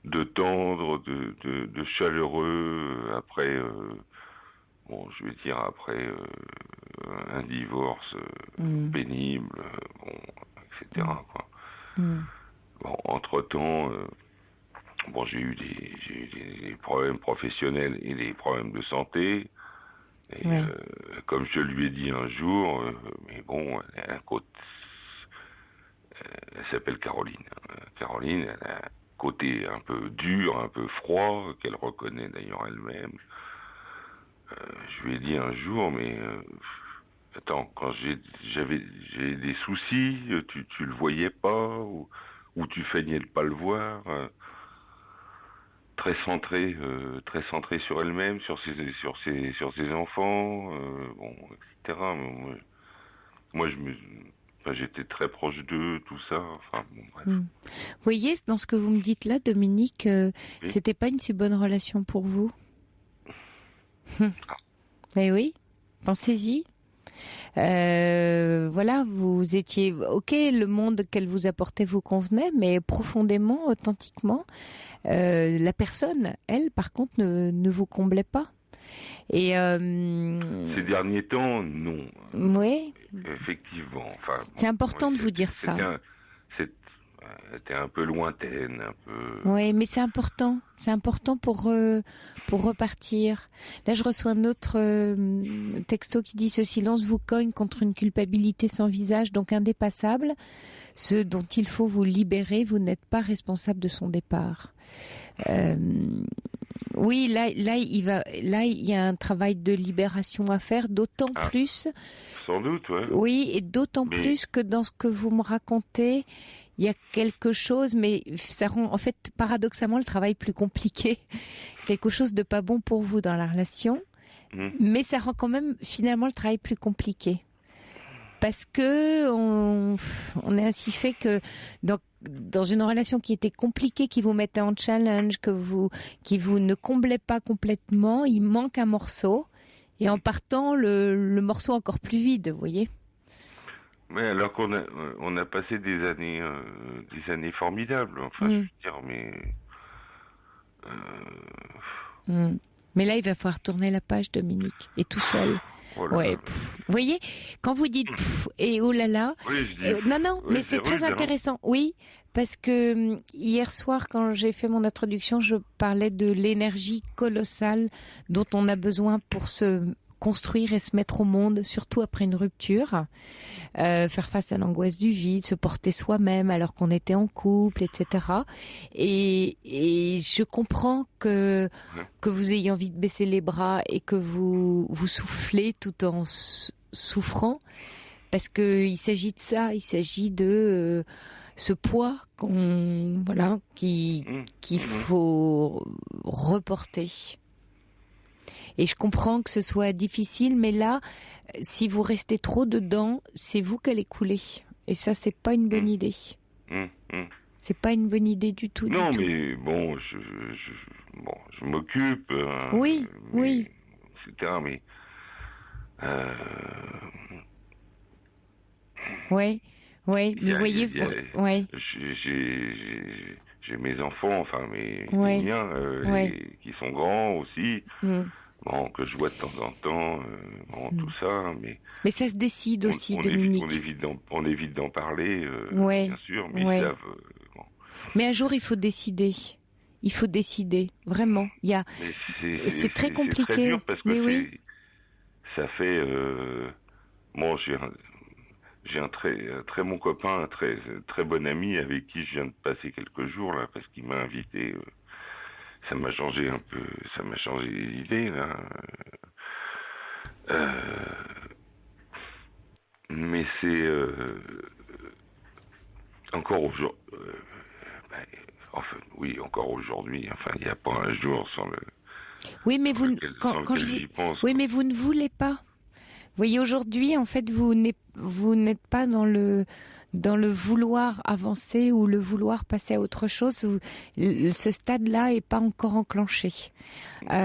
de tendre, de chaleureux après. Je vais dire après un divorce pénible, etc. Quoi. Entre-temps, j'ai eu des problèmes professionnels et des problèmes de santé. Et comme je lui ai dit un jour, mais bon, elle s'appelle Caroline. Caroline, elle a un côté un peu dur, un peu froid, qu'elle reconnaît d'ailleurs elle-même. Je lui ai dit un jour, mais attends, quand j'ai des soucis, tu le voyais pas, ou tu feignais de pas le voir. Très centrée sur elle-même, sur ses enfants, etc. Moi, j'étais très proche d'eux, tout ça. Enfin, bref. Vous voyez, dans ce que vous me dites là, Dominique, c'était pas une si bonne relation pour vous. Mais oui, pensez-y. Voilà, vous étiez le monde qu'elle vous apportait vous convenait, mais profondément, authentiquement, la personne, elle, par contre, ne vous comblait pas. Et ces derniers temps, non. Oui. Effectivement. C'est important de vous dire ça. C'était un peu lointaine, un peu. Oui, mais c'est important. C'est important pour repartir. Là, je reçois un autre texto qui dit « Ce silence vous cogne contre une culpabilité sans visage, donc indépassable. Ce dont il faut vous libérer, vous n'êtes pas responsable de son départ. » Oui, là, il y a un travail de libération à faire, d'autant plus. Sans doute, ouais. Oui, et d'autant plus que dans ce que vous me racontez, il y a quelque chose, mais ça rend en fait paradoxalement le travail plus compliqué, quelque chose de pas bon pour vous dans la relation, mais ça rend quand même finalement le travail plus compliqué. Parce que on est ainsi fait que dans une relation qui était compliquée, qui vous mettait en challenge, qui vous ne comblait pas complètement, il manque un morceau, et en partant le morceau encore plus vide, vous voyez. Mais alors qu'on a passé des années formidables, enfin, je veux dire, mais. Mais là, il va falloir tourner la page, Dominique, et tout seul. Ouais. Vous voyez, quand vous dites et oh là là, non, mais c'est très intéressant. Oui, parce que hier soir, quand j'ai fait mon introduction, je parlais de l'énergie colossale dont on a besoin pour se construire et se mettre au monde, surtout après une rupture, faire face à l'angoisse du vide, se porter soi-même alors qu'on était en couple, etc. Et je comprends que vous ayez envie de baisser les bras et que vous soufflez tout en souffrant, parce que il s'agit de ça, il s'agit de ce poids qu'il faut reporter. Et je comprends que ce soit difficile, mais là, si vous restez trop dedans, c'est vous qu'elle est coulée. Et ça, c'est pas une bonne idée. C'est pas une bonne idée du tout. Non, du mais tout. bon, je m'occupe. Oui. Etc. Mais Oui, mais voyez, j'ai mes enfants, enfin mes miens, qui sont grands aussi. Bon, que je vois de temps en temps, tout ça, mais ça se décide aussi, Dominique. On évite d'en parler, bien sûr, mais ils savent. Mais un jour, il faut décider. Il faut décider, vraiment. C'est très compliqué. C'est très dur parce que ça fait. Moi, j'ai un très bon copain, un très bon ami avec qui je viens de passer quelques jours là, parce qu'il m'a invité. Ça m'a changé un peu, ça m'a changé les idées là. Mais c'est encore aujourd'hui. Encore aujourd'hui. Enfin, il n'y a pas un jour sans le. Oui, mais vous mais vous ne voulez pas. Vous voyez, aujourd'hui, en fait, vous n'êtes pas dans le vouloir avancer ou le vouloir passer à autre chose. Ce stade-là est pas encore enclenché. Vous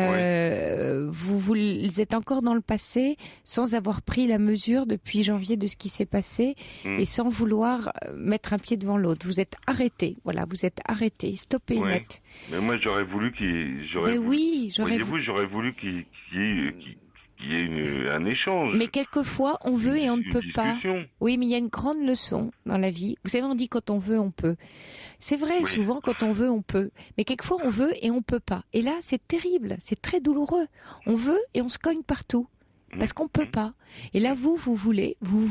êtes encore dans le passé sans avoir pris la mesure depuis janvier de ce qui s'est passé et sans vouloir mettre un pied devant l'autre. Vous êtes arrêté. Voilà, vous êtes arrêté. Stoppé net. Mais moi, j'aurais voulu j'aurais voulu qu'il y ait un échange. Mais quelquefois, on veut et on ne peut pas. Oui, mais il y a une grande leçon dans la vie. Vous savez, on dit quand on veut, on peut. C'est vrai, souvent, quand on veut, on peut. Mais quelquefois, on veut et on peut pas. Et là, c'est terrible, c'est très douloureux. On veut et on se cogne partout. Parce qu'on peut pas. Et là, vous vouliez, vous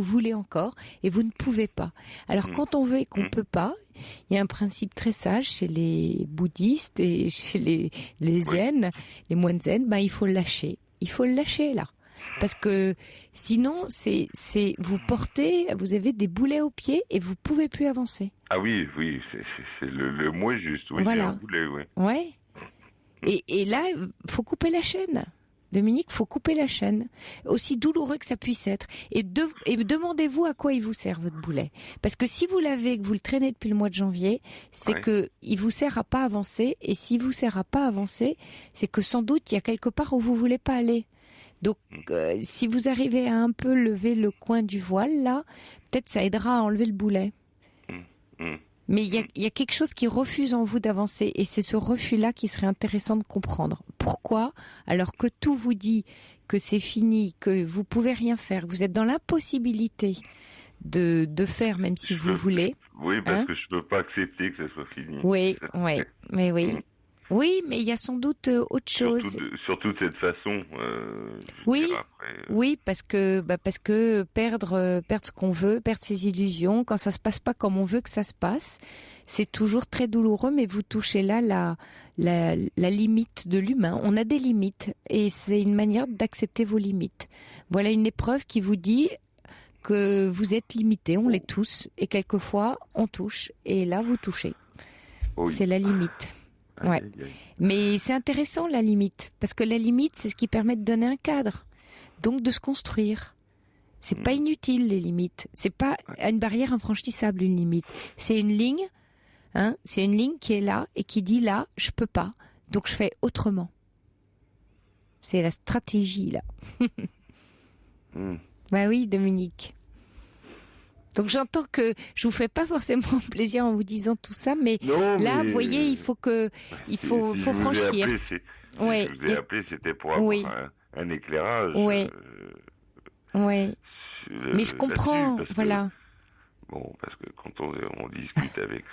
voulez encore, et vous ne pouvez pas. Alors, quand on veut et qu'on peut pas, il y a un principe très sage chez les bouddhistes et chez les zen, les moines zen, il faut lâcher. Il faut le lâcher là, parce que sinon vous avez des boulets aux pieds et vous pouvez plus avancer. Ah oui, c'est le mot est juste. Oui, voilà. Un boulet, oui. Ouais. Et là, faut couper la chaîne. Dominique, faut couper la chaîne, aussi douloureux que ça puisse être. Et demandez-vous à quoi il vous sert votre boulet, parce que si vous l'avez, que vous le traînez depuis le mois de janvier, c'est que il vous sert à pas avancer. Et s'il vous sert à pas avancer, c'est que sans doute il y a quelque part où vous voulez pas aller. Donc, si vous arrivez à un peu lever le coin du voile là, peut-être ça aidera à enlever le boulet. Mais il y a quelque chose qui refuse en vous d'avancer, et c'est ce refus-là qui serait intéressant de comprendre. Pourquoi ? Alors que tout vous dit que c'est fini, que vous pouvez rien faire, vous êtes dans l'impossibilité de faire, même si vous voulez. Oui, parce que je peux pas accepter que ça soit fini. Oui, mais oui. Oui, mais il y a sans doute autre chose. Surtout de cette façon. Oui, parce que perdre ce qu'on veut, perdre ses illusions, quand ça se passe pas comme on veut que ça se passe, c'est toujours très douloureux. Mais vous touchez là la limite de l'humain. On a des limites, et c'est une manière d'accepter vos limites. Voilà une épreuve qui vous dit que vous êtes limité. On l'est tous, et quelquefois on touche, et là vous touchez. Oui. C'est la limite. Ouais. Mais c'est intéressant la limite, parce que la limite, c'est ce qui permet de donner un cadre, donc de se construire. C'est pas inutile les limites, c'est pas une barrière infranchissable une limite. C'est une ligne, c'est une ligne qui est là et qui dit là, je peux pas, donc je fais autrement. C'est la stratégie là. Bah oui, Dominique. Donc j'entends que je vous fais pas forcément plaisir en vous disant tout ça, mais là, vous voyez, il faut franchir. Si je vous ai appelé, c'était pour avoir un éclairage. Oui. Mais je comprends, voilà. Parce que quand on discute avec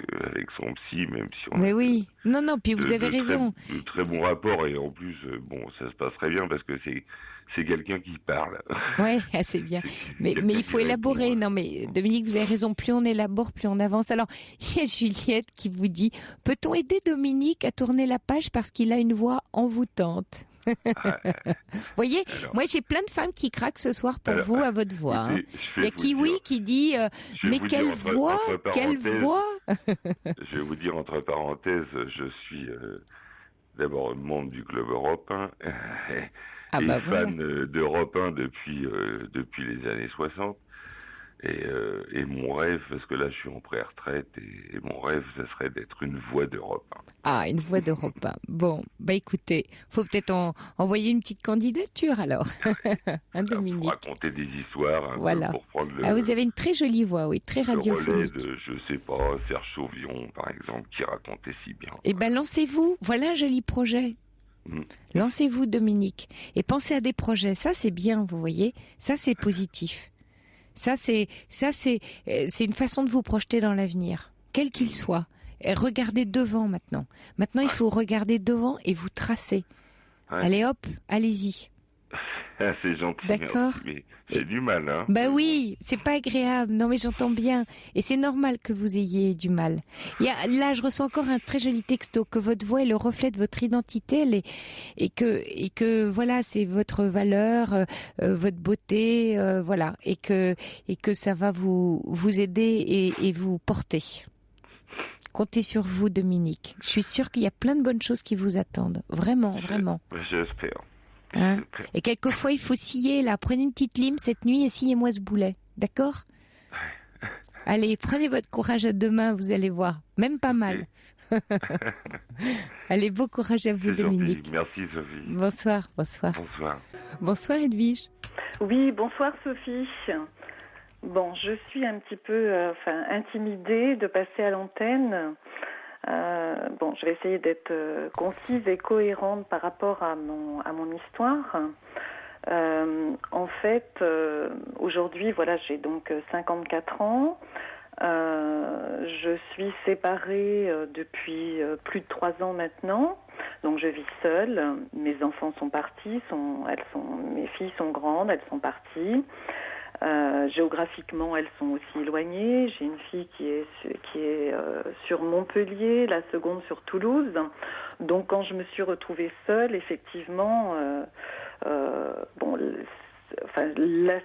son psy, même si on. Mais oui, non, puis vous avez raison. De très bons rapports, et en plus, ça se passe très bien parce que c'est quelqu'un qui parle. Ouais, c'est bien. Mais il faut élaborer. Non, mais Dominique, vous avez raison. Plus on élabore, plus on avance. Alors, il y a Juliette qui vous dit, peut-on aider Dominique à tourner la page parce qu'il a une voix envoûtante? Vous voyez, alors, moi j'ai plein de femmes qui craquent ce soir pour vous à votre voix. Il y a Kiwi qui dit mais quelle voix, quelle voix. Je vais vous dire entre parenthèses, je suis d'abord membre du Club Europe 1 et fan d'Europe 1 depuis les années 60. Et mon rêve, parce que là je suis en pré-retraite, et mon rêve, ça serait d'être une voix d'Europe 1. Ah, une voix d'Europe 1. Bon, écoutez, faut peut-être envoyer une petite candidature alors. Dominique. Pour raconter des histoires, voilà. Pour prendre vous avez une très jolie voix, oui, très radiophonique. Le relais de, je sais pas, Serge Sauvion, par exemple, qui racontait si bien. Eh ben, lancez-vous. Voilà un joli projet. Lancez-vous, Dominique. Et pensez à des projets. Ça, c'est bien, vous voyez. Ça, c'est positif. Ça, c'est une façon de vous projeter dans l'avenir, quel qu'il soit. Et regardez devant maintenant. Maintenant, il faut regarder devant et vous tracer. Allez hop, allez-y. C'est gentil. D'accord. Mais j'ai du mal, hein. Bah oui, c'est pas agréable. Non, mais j'entends bien. Et c'est normal que vous ayez du mal. Là, je reçois encore un très joli texto, que votre voix est le reflet de votre identité, et que voilà, c'est votre valeur, votre beauté, voilà, et que ça va vous aider et vous porter. Comptez sur vous, Dominique. Je suis sûre qu'il y a plein de bonnes choses qui vous attendent. Vraiment, vraiment. J'espère. Hein? Et quelquefois, il faut scier, là. Prenez une petite lime cette nuit et sciez-moi ce boulet. D'accord? Allez, prenez votre courage à deux mains, vous allez voir. Même pas mal. Allez, beau courage à vous, Dominique. Gentil. Merci, Sophie. Bonsoir. Bonsoir. Bonsoir, Edwige. Oui, bonsoir, Sophie. Bon, je suis un petit peu intimidée de passer à l'antenne. Je vais essayer d'être concise et cohérente par rapport à mon histoire. En fait, aujourd'hui, voilà, j'ai donc 54 ans. Je suis séparée depuis plus de 3 ans maintenant. Donc je vis seule. Mes enfants sont partis. Mes filles sont grandes. Elles sont parties. Géographiquement, elles sont aussi éloignées. J'ai une fille qui est sur Montpellier, la seconde sur Toulouse. Donc, quand je me suis retrouvée seule, effectivement, la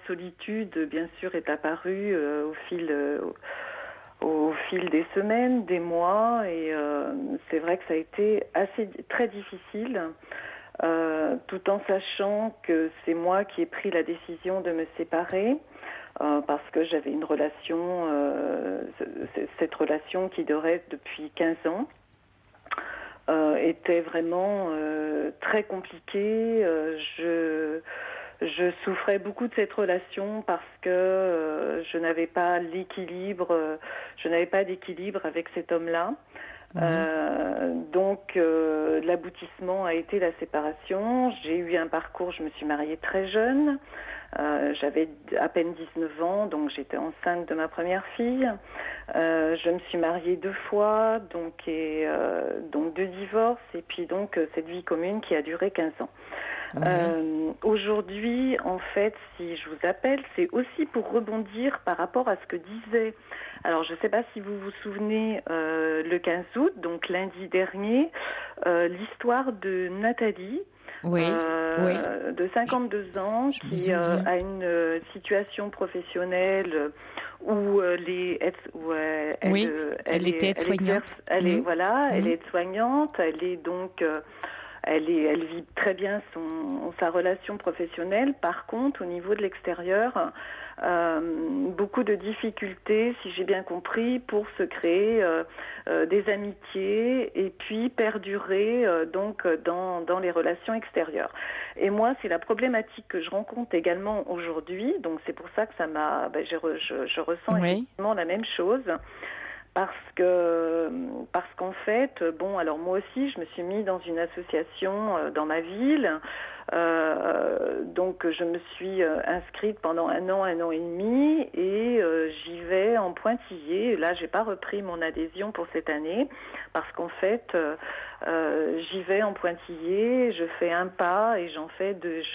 solitude, bien sûr, est apparue au fil des semaines, des mois, et c'est vrai que ça a été très difficile. Tout en sachant que c'est moi qui ai pris la décision de me séparer parce que j'avais une relation, cette relation qui durait depuis 15 ans était vraiment très compliquée. Je souffrais beaucoup de cette relation parce que je n'avais pas d'équilibre avec cet homme-là. Donc l'aboutissement a été la séparation. J'ai eu un parcours, je me suis mariée très jeune, j'avais à peine 19 ans, donc j'étais enceinte de ma première fille. Je me suis mariée 2 fois, donc 2 divorces, et puis donc cette vie commune qui a duré 15 ans. Aujourd'hui, en fait, si je vous appelle, c'est aussi pour rebondir par rapport à ce que disait, alors je ne sais pas si vous vous souvenez, le 15 août, donc lundi dernier, l'histoire de Nathalie, de 52 ans, qui a une situation professionnelle où elle était aide-soignante. Elle est aide-soignante, elle est donc... Elle vit très bien sa relation professionnelle. Par contre, au niveau de l'extérieur, beaucoup de difficultés, si j'ai bien compris, pour se créer des amitiés et puis perdurer dans les relations extérieures. Et moi, c'est la problématique que je rencontre également aujourd'hui. Donc c'est pour ça que je ressens effectivement la même chose. Parce qu'en fait, alors moi aussi, je me suis mis dans une association dans ma ville Donc je me suis inscrite pendant un an et demi, et j'y vais en pointillé. Là, j'ai pas repris mon adhésion pour cette année parce qu'en fait, j'y vais en pointillé. Je fais un pas et je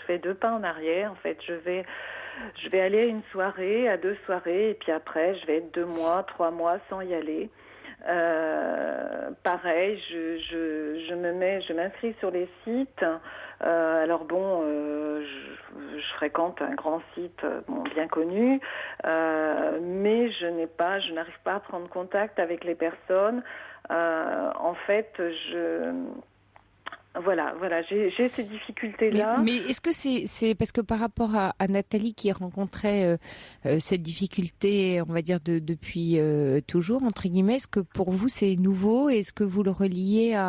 fais 2 pas en arrière. En fait, je vais aller à une soirée, à 2 soirées, et puis après, je vais être 2 mois, 3 mois sans y aller. Pareil, je m'inscris sur les sites. Alors bon, je fréquente un grand site bien connu, mais je n'arrive pas à prendre contact avec les personnes. En fait, Voilà, j'ai ces difficultés-là. Mais est-ce que c'est parce que par rapport à Nathalie qui rencontrait cette difficulté, on va dire depuis toujours entre guillemets, est-ce que pour vous c'est nouveau? Est-ce que vous le reliez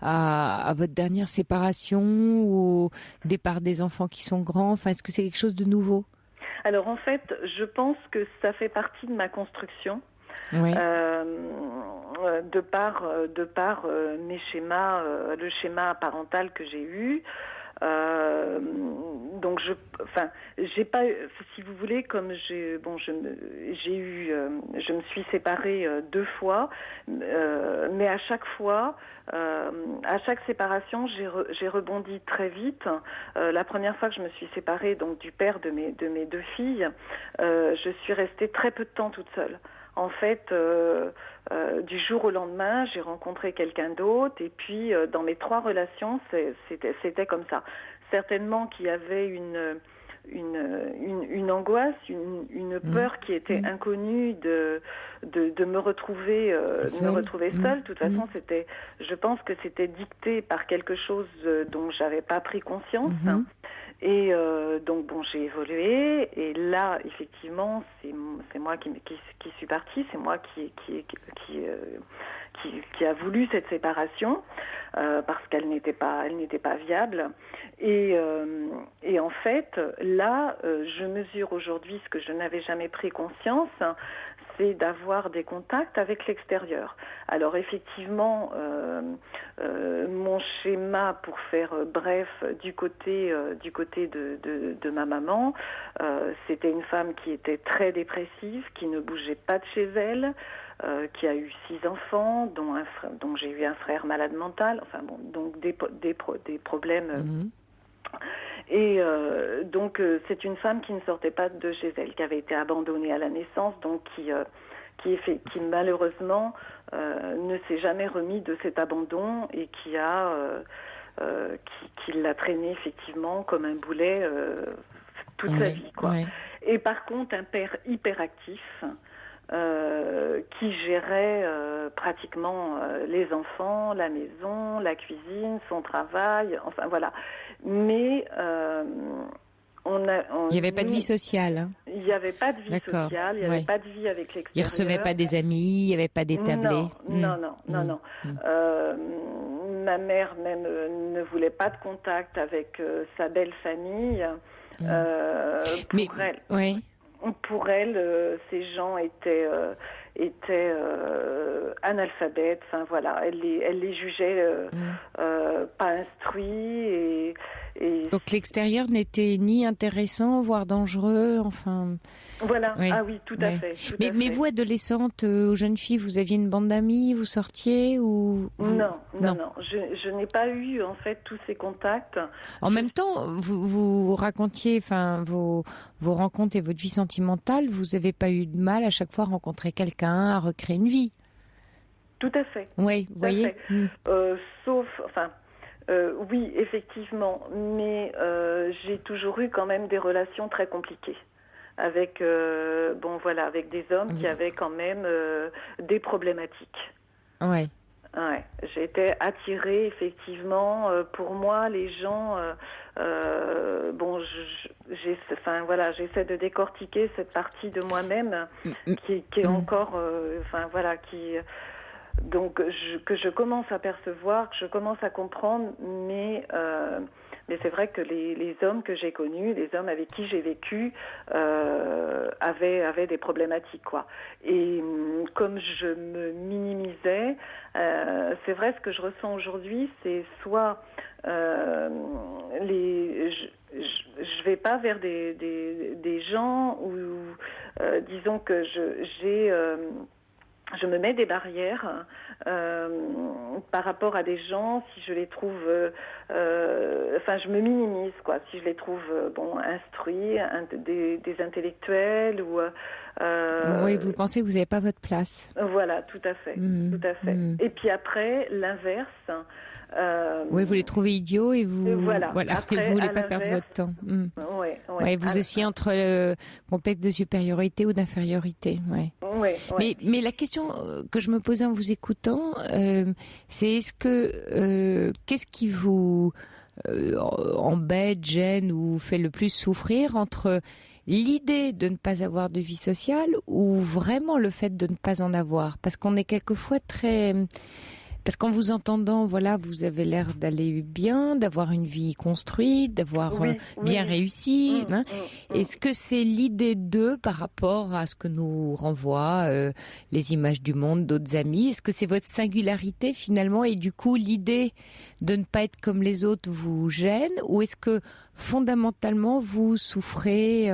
à votre dernière séparation ou au départ des enfants qui sont grands? Enfin, est-ce que c'est quelque chose de nouveau? Alors en fait, je pense que ça fait partie de ma construction. Oui. De par mes schémas, le schéma parental que j'ai eu. Donc j'ai pas, si vous voulez, comme je me suis séparée 2 fois, mais à chaque fois, à chaque séparation, j'ai rebondi très vite. La première fois que je me suis séparée, donc du père de mes 2 filles, je suis restée très peu de temps toute seule. En fait, du jour au lendemain, j'ai rencontré quelqu'un d'autre, et puis dans mes 3 relations, c'était comme ça. Certainement qu'il y avait une angoisse, une peur qui était inconnue de me retrouver seule. De toute façon, je pense que c'était dicté par quelque chose dont j'avais pas pris conscience. Et donc bon, j'ai évolué, et là effectivement c'est moi qui suis partie, c'est moi qui a voulu cette séparation parce qu'elle n'était pas viable, et en fait là je mesure aujourd'hui ce que je n'avais jamais pris conscience, c'est d'avoir des contacts avec l'extérieur. Alors effectivement, mon schéma, pour faire bref, du côté de ma maman, c'était une femme qui était très dépressive, qui ne bougeait pas de chez elle, qui a eu 6 enfants, dont j'ai eu un frère malade mental, enfin bon, donc des problèmes. Et donc c'est une femme qui ne sortait pas de chez elle, qui avait été abandonnée à la naissance, donc qui malheureusement ne s'est jamais remis de cet abandon, et qui l'a traîné effectivement comme un boulet toute sa vie, quoi. Ouais. Et par contre, un père hyperactif qui gérait pratiquement les enfants, la maison, la cuisine, son travail, enfin voilà. Mais il n'y avait pas de vie sociale. Hein. Il n'y avait pas de vie sociale, il n'y avait pas de vie avec l'extérieur. Il ne recevait pas des amis, il n'y avait pas d'établis. Non. Ma mère même ne voulait pas de contact avec sa belle famille. Pour elle, ces gens étaient analphabètes. Enfin voilà, elle les jugeait pas instruits, et donc l'extérieur n'était ni intéressant, voire dangereux. Enfin. Voilà. Oui. Ah oui, tout à fait. Mais vous, adolescente, jeune fille, vous aviez une bande d'amis, vous sortiez ou Non. Je n'ai pas eu en fait tous ces contacts. En même temps, vous racontiez, enfin vos rencontres et votre vie sentimentale. Vous n'avez pas eu de mal à chaque fois à rencontrer quelqu'un, à recréer une vie. Tout à fait. Oui, vous voyez. Sauf, enfin. Oui, effectivement, mais j'ai toujours eu quand même des relations très compliquées avec avec des hommes qui avaient quand même des problématiques. Ouais. J'ai été attirée effectivement. Pour moi, les gens, j'essaie de décortiquer cette partie de moi-même qui est encore, donc que je commence à percevoir, que je commence à comprendre, mais Mais c'est vrai que les hommes que j'ai connus, les hommes avec qui j'ai vécu, avaient des problématiques, quoi. Et comme je me minimisais, c'est vrai, ce que je ressens aujourd'hui, c'est soit je vais pas vers des gens où disons que je me mets des barrières par rapport à des gens, si je les trouve, je me minimise, quoi. Si je les trouve instruits, des intellectuels ou. Oui, vous pensez que vous n'avez pas votre place. Voilà, tout à fait, tout à fait. Et puis après, l'inverse. Oui, vous les trouvez idiots et vous Après, et vous voulez pas perdre votre temps. Ouais, vous aussi entre le complexe de supériorité ou d'infériorité. Ouais. Mais la question que je me posais en vous écoutant, c'est qu'est-ce qui vous embête, gêne ou fait le plus souffrir entre l'idée de ne pas avoir de vie sociale ou vraiment le fait de ne pas en avoir? Parce qu'on est quelquefois parce qu'en vous entendant, voilà, vous avez l'air d'aller bien, d'avoir une vie construite, d'avoir bien réussi. Est-ce que c'est l'idée d'eux par rapport à ce que nous renvoient les images du monde, d'autres amis? Est-ce que c'est votre singularité finalement et du coup l'idée de ne pas être comme les autres vous gêne? Ou est-ce que fondamentalement vous souffrez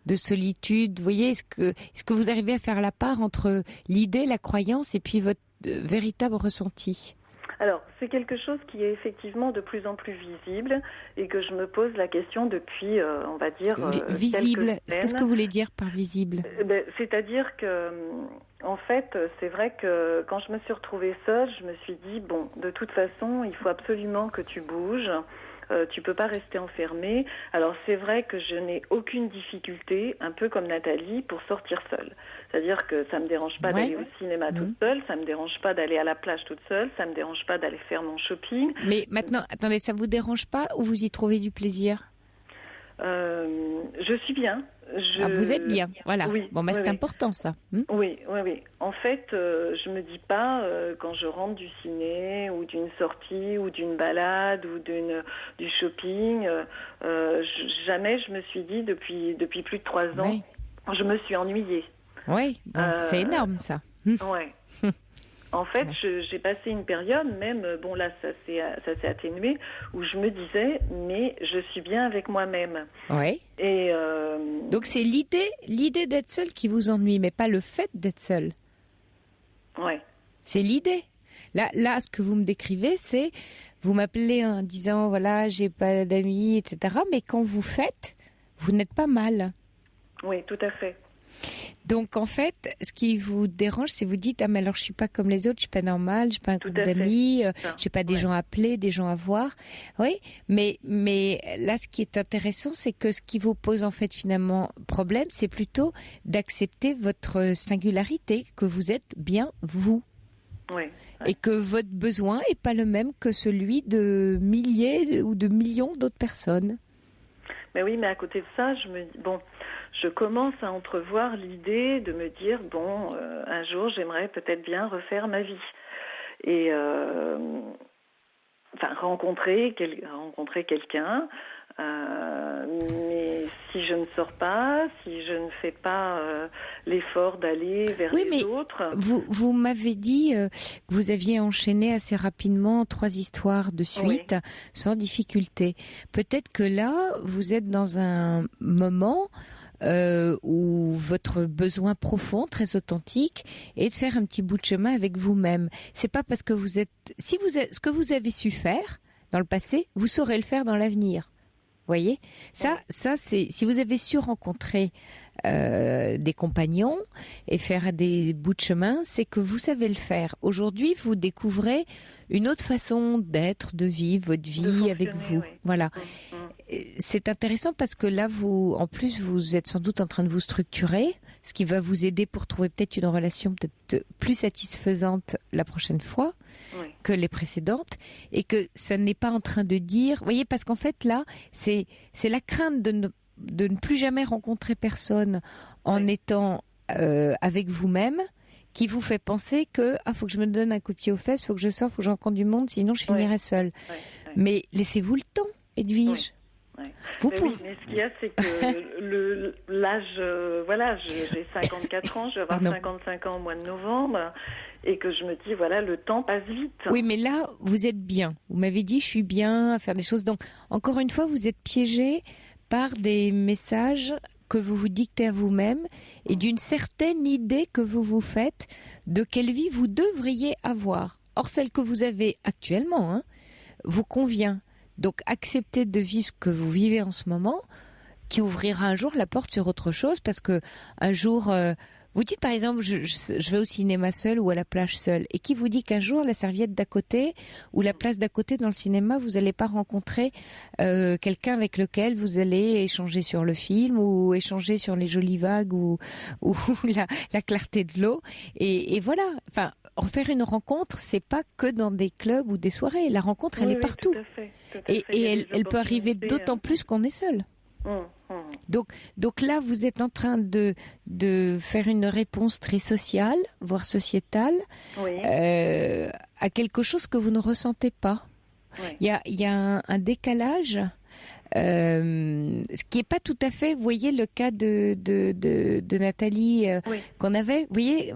de solitude? Vous voyez, est-ce que vous arrivez à faire la part entre l'idée, la croyance et puis votre véritable ressenti? Alors, c'est quelque chose qui est effectivement de plus en plus visible et que je me pose la question depuis, on va dire, visible. Qu'est-ce que vous voulez dire par visible? C'est-à-dire que, en fait, c'est vrai que quand je me suis retrouvée seule, je me suis dit, bon, de toute façon, il faut absolument que tu bouges. Tu peux pas rester enfermée. Alors c'est vrai que je n'ai aucune difficulté, un peu comme Nathalie, pour sortir seule. C'est-à-dire que ça me dérange pas d'aller au cinéma toute seule, ça me dérange pas d'aller à la plage toute seule, ça me dérange pas d'aller faire mon shopping. Mais maintenant, attendez, ça vous dérange pas ou vous y trouvez du plaisir? Je suis bien. Vous êtes bien, voilà. Oui, c'est important ça. Oui. En fait, je me dis pas quand je rentre du ciné ou d'une sortie ou d'une balade ou du shopping, jamais je me suis dit depuis plus de 3 ans, je me suis ennuyée. Oui, c'est énorme ça. Ouais. En fait, j'ai passé une période, même, là, ça s'est atténué, où je me disais, mais je suis bien avec moi-même. Oui. Et donc c'est l'idée d'être seule qui vous ennuie, mais pas le fait d'être seule. Ouais. C'est l'idée. Là, ce que vous me décrivez, c'est, vous m'appelez en disant, voilà, j'ai pas d'amis, etc. Mais quand vous faites, vous n'êtes pas mal. Oui, tout à fait. Donc en fait, ce qui vous dérange, c'est vous dites, mais alors je suis pas comme les autres, je suis pas normale, j'ai pas un groupe d'amis, j'ai pas des gens à appeler, des gens à voir. Oui, mais là, ce qui est intéressant, c'est que ce qui vous pose en fait finalement problème, c'est plutôt d'accepter votre singularité, que vous êtes bien vous. Oui. Et que votre besoin est pas le même que celui de milliers ou de millions d'autres personnes. Mais oui, mais à côté de ça, je commence à entrevoir l'idée de me dire, un jour, j'aimerais peut-être bien refaire ma vie. Et rencontrer quelqu'un, mais si je ne sors pas, si je ne fais pas l'effort d'aller vers les autres... Vous m'avez dit que vous aviez enchaîné assez rapidement 3 histoires de suite, sans difficulté. Peut-être que là, vous êtes dans un moment... où votre besoin profond, très authentique, est de faire un petit bout de chemin avec vous-même. C'est pas parce que ce que vous avez su faire dans le passé, vous saurez le faire dans l'avenir. Voyez, ça c'est, si vous avez su rencontrer des compagnons et faire des bouts de chemin, c'est que vous savez le faire. Aujourd'hui, vous découvrez une autre façon d'être, de vivre votre vie avec vous. Oui. Voilà. C'est intéressant parce que là, en plus, vous êtes sans doute en train de vous structurer, ce qui va vous aider pour trouver peut-être une relation peut-être plus satisfaisante la prochaine fois que les précédentes, et que ça n'est pas en train de dire, vous voyez, parce qu'en fait là, c'est la crainte de ne plus jamais rencontrer personne en étant avec vous-même, qui vous fait penser que faut que je me donne un coup de pied aux fesses, faut que je sorte, faut que je rencontre du monde, sinon je finirai seule. Mais laissez-vous le temps. Edwige. Oui. Vous mais, pouvez... oui, mais ce qu'il y a, c'est que l'âge, voilà, j'ai 54 ans, je vais avoir 55 ans au mois de novembre, et que je me dis, voilà, le temps passe vite. Oui, mais là, vous êtes bien. Vous m'avez dit, je suis bien à faire des choses. Donc, encore une fois, vous êtes piégé par des messages que vous vous dictez à vous-même et d'une certaine idée que vous vous faites de quelle vie vous devriez avoir. Or, celle que vous avez actuellement, vous convient. Donc, acceptez de vivre ce que vous vivez en ce moment, qui ouvrira un jour la porte sur autre chose, parce que un jour, vous dites par exemple, je vais au cinéma seul ou à la plage seul, et qui vous dit qu'un jour, la serviette d'à côté ou la place d'à côté dans le cinéma, vous n'allez pas rencontrer quelqu'un avec lequel vous allez échanger sur le film ou échanger sur les jolies vagues ou la clarté de l'eau. Et voilà, enfin, refaire une rencontre, c'est pas que dans des clubs ou des soirées. La rencontre, elle est partout. Tout à fait. Et elle peut arriver d'autant plus qu'on est seul. Donc là, vous êtes en train de faire une réponse très sociale, voire sociétale, à quelque chose que vous ne ressentez pas. Il y a un décalage, ce qui n'est pas tout à fait, vous voyez, le cas de Nathalie qu'on avait, vous voyez,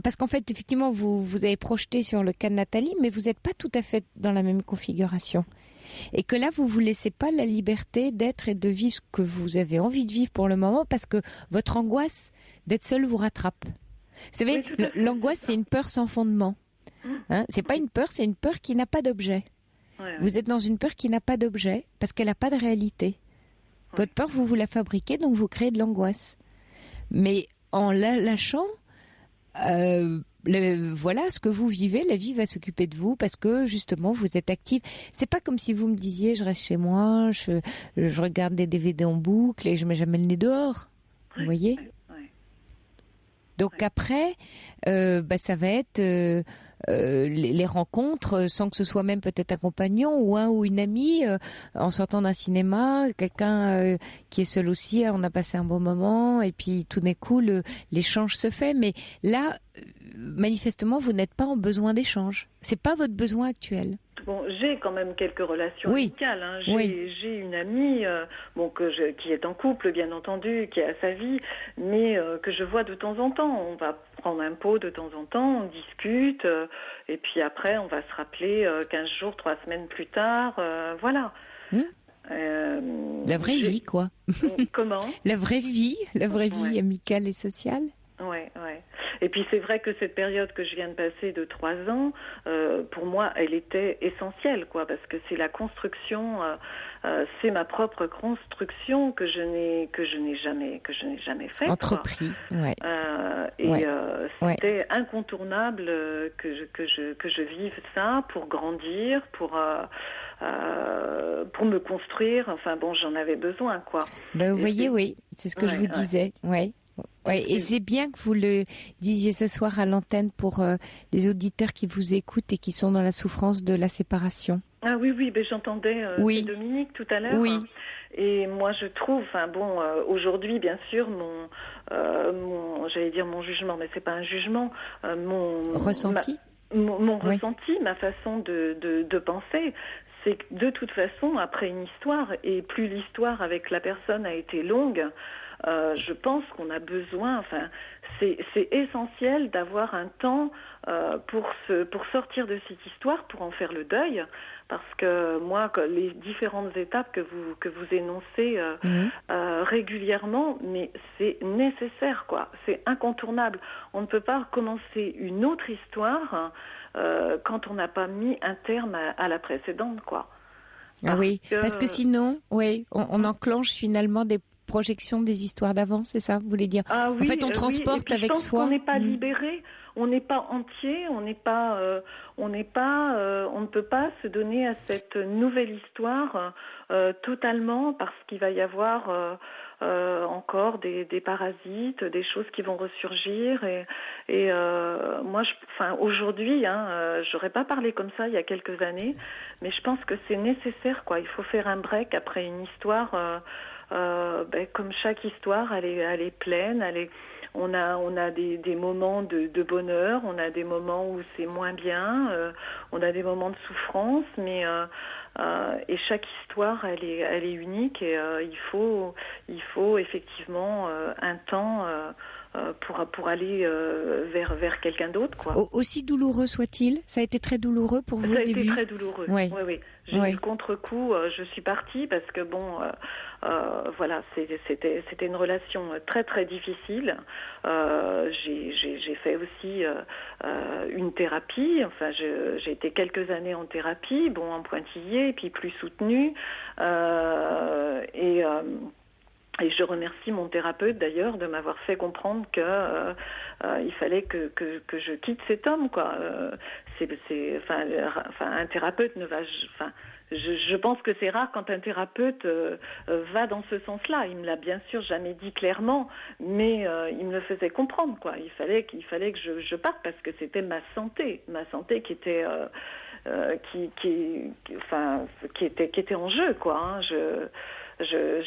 parce qu'en fait, effectivement, vous avez projeté sur le cas de Nathalie, mais vous n'êtes pas tout à fait dans la même configuration. Et que là, vous vous laissez pas la liberté d'être et de vivre ce que vous avez envie de vivre pour le moment, parce que votre angoisse d'être seul vous rattrape. Vous savez, l'angoisse, c'est une peur sans fondement. C'est pas une peur, c'est une peur qui n'a pas d'objet. Vous êtes dans une peur qui n'a pas d'objet, parce qu'elle n'a pas de réalité. Votre peur, vous la fabriquez, donc vous créez de l'angoisse. Mais en la lâchant, voilà ce que vous vivez, la vie va s'occuper de vous parce que justement vous êtes active. C'est pas comme si vous me disiez je reste chez moi, je regarde des DVD en boucle et je mets jamais le nez dehors. Vous voyez ? Donc après, ça va être les rencontres sans que ce soit même peut-être un compagnon ou un ou une amie en sortant d'un cinéma, quelqu'un qui est seul aussi, on a passé un bon moment et puis tout d'un coup l'échange se fait. Mais là, manifestement, vous n'êtes pas en besoin d'échange. C'est pas votre besoin actuel. Bon, j'ai quand même quelques relations amicales. J'ai une amie qui est en couple, bien entendu, qui a sa vie, mais que je vois de temps en temps. On va prendre un pot de temps en temps, on discute, et puis après, on va se rappeler 15 jours, 3 semaines plus tard. Voilà. La vraie vie, quoi. Comment ? La vraie vie amicale et sociale. Ouais. Et puis c'est vrai que cette période que je viens de passer de 3 ans, pour moi, elle était essentielle, quoi, parce que c'est la construction, c'est ma propre construction que je n'ai jamais faite. Entrepris, c'était incontournable que je vive ça pour grandir, pour me construire. Enfin bon, j'en avais besoin, quoi. Vous voyez, c'est ce que je vous disais, et c'est bien que vous le disiez ce soir à l'antenne pour les auditeurs qui vous écoutent et qui sont dans la souffrance de la séparation. Ah oui, j'entendais Dominique tout à l'heure. Oui. Et moi, je trouve, aujourd'hui, bien sûr, j'allais dire mon jugement, mais c'est pas un jugement, mon ressenti. Mon ressenti, ma façon de penser, c'est que de toute façon, après une histoire, et plus l'histoire avec la personne a été longue, je pense qu'on a besoin, c'est essentiel d'avoir un temps pour sortir de cette histoire, pour en faire le deuil, parce que moi, les différentes étapes que vous énoncez régulièrement, mais c'est nécessaire, quoi. C'est incontournable. On ne peut pas recommencer une autre histoire quand on n'a pas mis un terme à la précédente, quoi. Parce que sinon, on enclenche finalement des projections des histoires d'avant, c'est ça, vous voulez dire? En fait, on transporte avec soi. On n'est pas libéré, on n'est pas entier, on ne peut pas se donner à cette nouvelle histoire totalement, parce qu'il va y avoir encore des parasites, des choses qui vont ressurgir, et moi, aujourd'hui, j'aurais pas parlé comme ça il y a quelques années, mais je pense que c'est nécessaire, quoi. Il faut faire un break après une histoire. Comme chaque histoire, elle est pleine, on a des moments de bonheur, on a des moments où c'est moins bien, on a des moments de souffrance, mais Et chaque histoire, elle est unique et il faut effectivement un temps pour aller vers quelqu'un d'autre, quoi. Aussi douloureux soit-il, ça a été très douloureux pour vous au début? Ça a été très douloureux. Oui. J'ai eu le contre-coup. Je suis partie parce que voilà, c'était une relation très très difficile. J'ai fait aussi une thérapie. Enfin, j'ai été quelques années en thérapie, en pointillé, puis plus soutenue. Et je remercie mon thérapeute d'ailleurs de m'avoir fait comprendre que il fallait que je quitte cet homme, quoi. Un thérapeute ne va, je pense que c'est rare quand un thérapeute va dans ce sens-là. Il me l'a bien sûr jamais dit clairement, mais il me le faisait comprendre, quoi. Il fallait que je parte parce que c'était ma santé qui était qui était en jeu, quoi.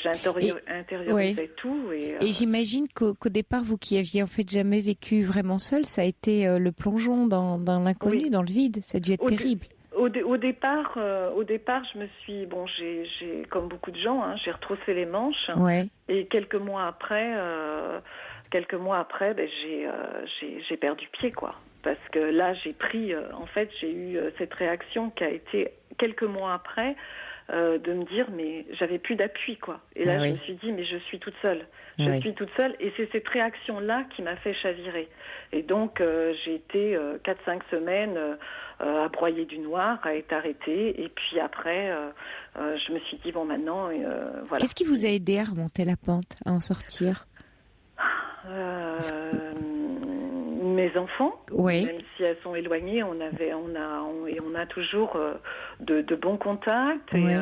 J'intériorisais tout. Et j'imagine qu'au départ, vous qui aviez en fait jamais vécu vraiment seul, ça a été le plongeon dans l'inconnu, dans le vide. Ça a dû être terrible. Au départ, je me suis, j'ai comme beaucoup de gens, j'ai retroussé les manches. Ouais. Et quelques mois après, j'ai perdu pied, quoi. Parce que là, j'ai eu cette réaction qui a été quelques mois après. De me dire, mais j'avais plus d'appui, quoi. Et là, je me suis dit, mais je suis toute seule. Je suis toute seule. Et c'est cette réaction-là qui m'a fait chavirer. Et donc, j'ai été 4-5 semaines à broyer du noir, à être arrêtée. Et puis après, je me suis dit, maintenant, voilà. Qu'est-ce qui vous a aidé à remonter la pente, à en sortir? Mes enfants, même si elles sont éloignées, on a toujours de bons contacts et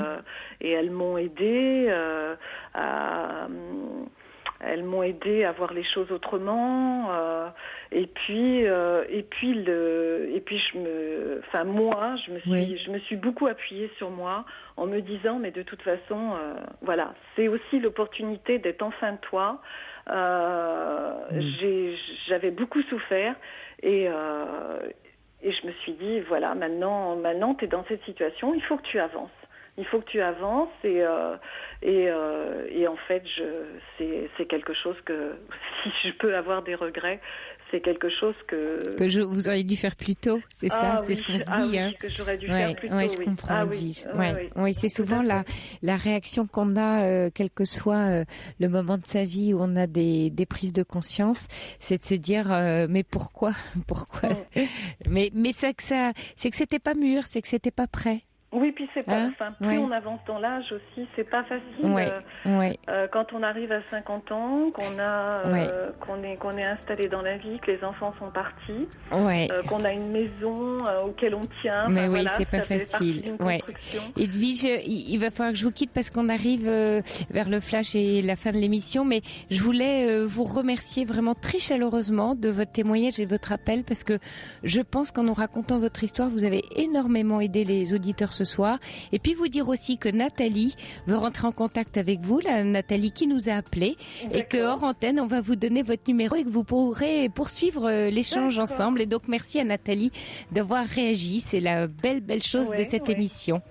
elles m'ont aidé à voir les choses autrement. Je me suis beaucoup appuyée sur moi en me disant, mais de toute façon, voilà, c'est aussi l'opportunité d'être enfin de toi. J'avais beaucoup souffert et je me suis dit, voilà, maintenant tu es dans cette situation, il faut que tu avances. Et en fait, c'est quelque chose que, si je peux avoir des regrets, c'est quelque chose que vous auriez dû faire plus tôt, c'est ça, c'est ce qu'on se dit. Oui, que j'aurais dû faire plus tôt. Je comprends. Oui, c'est souvent la réaction qu'on a, quel que soit le moment de sa vie où on a des prises de conscience, c'est de se dire mais pourquoi mais c'est que c'était pas mûr, c'est que c'était pas prêt. Oui, puis c'est pas, plus on avance dans l'âge aussi, c'est pas facile. Quand on arrive à 50 ans, qu'on est installé dans la vie, que les enfants sont partis, qu'on a une maison auquel on tient. Mais c'est pas facile. Edwige, il va falloir que je vous quitte parce qu'on arrive vers le flash et la fin de l'émission, mais je voulais vous remercier vraiment très chaleureusement de votre témoignage et de votre appel, parce que je pense qu'en nous racontant votre histoire, vous avez énormément aidé les auditeurs ce soir. Et puis vous dire aussi que Nathalie veut rentrer en contact avec vous, la Nathalie qui nous a appelé, et que hors antenne, on va vous donner votre numéro et que vous pourrez poursuivre l'échange ensemble. Et donc merci à Nathalie d'avoir réagi. C'est la belle chose de cette émission.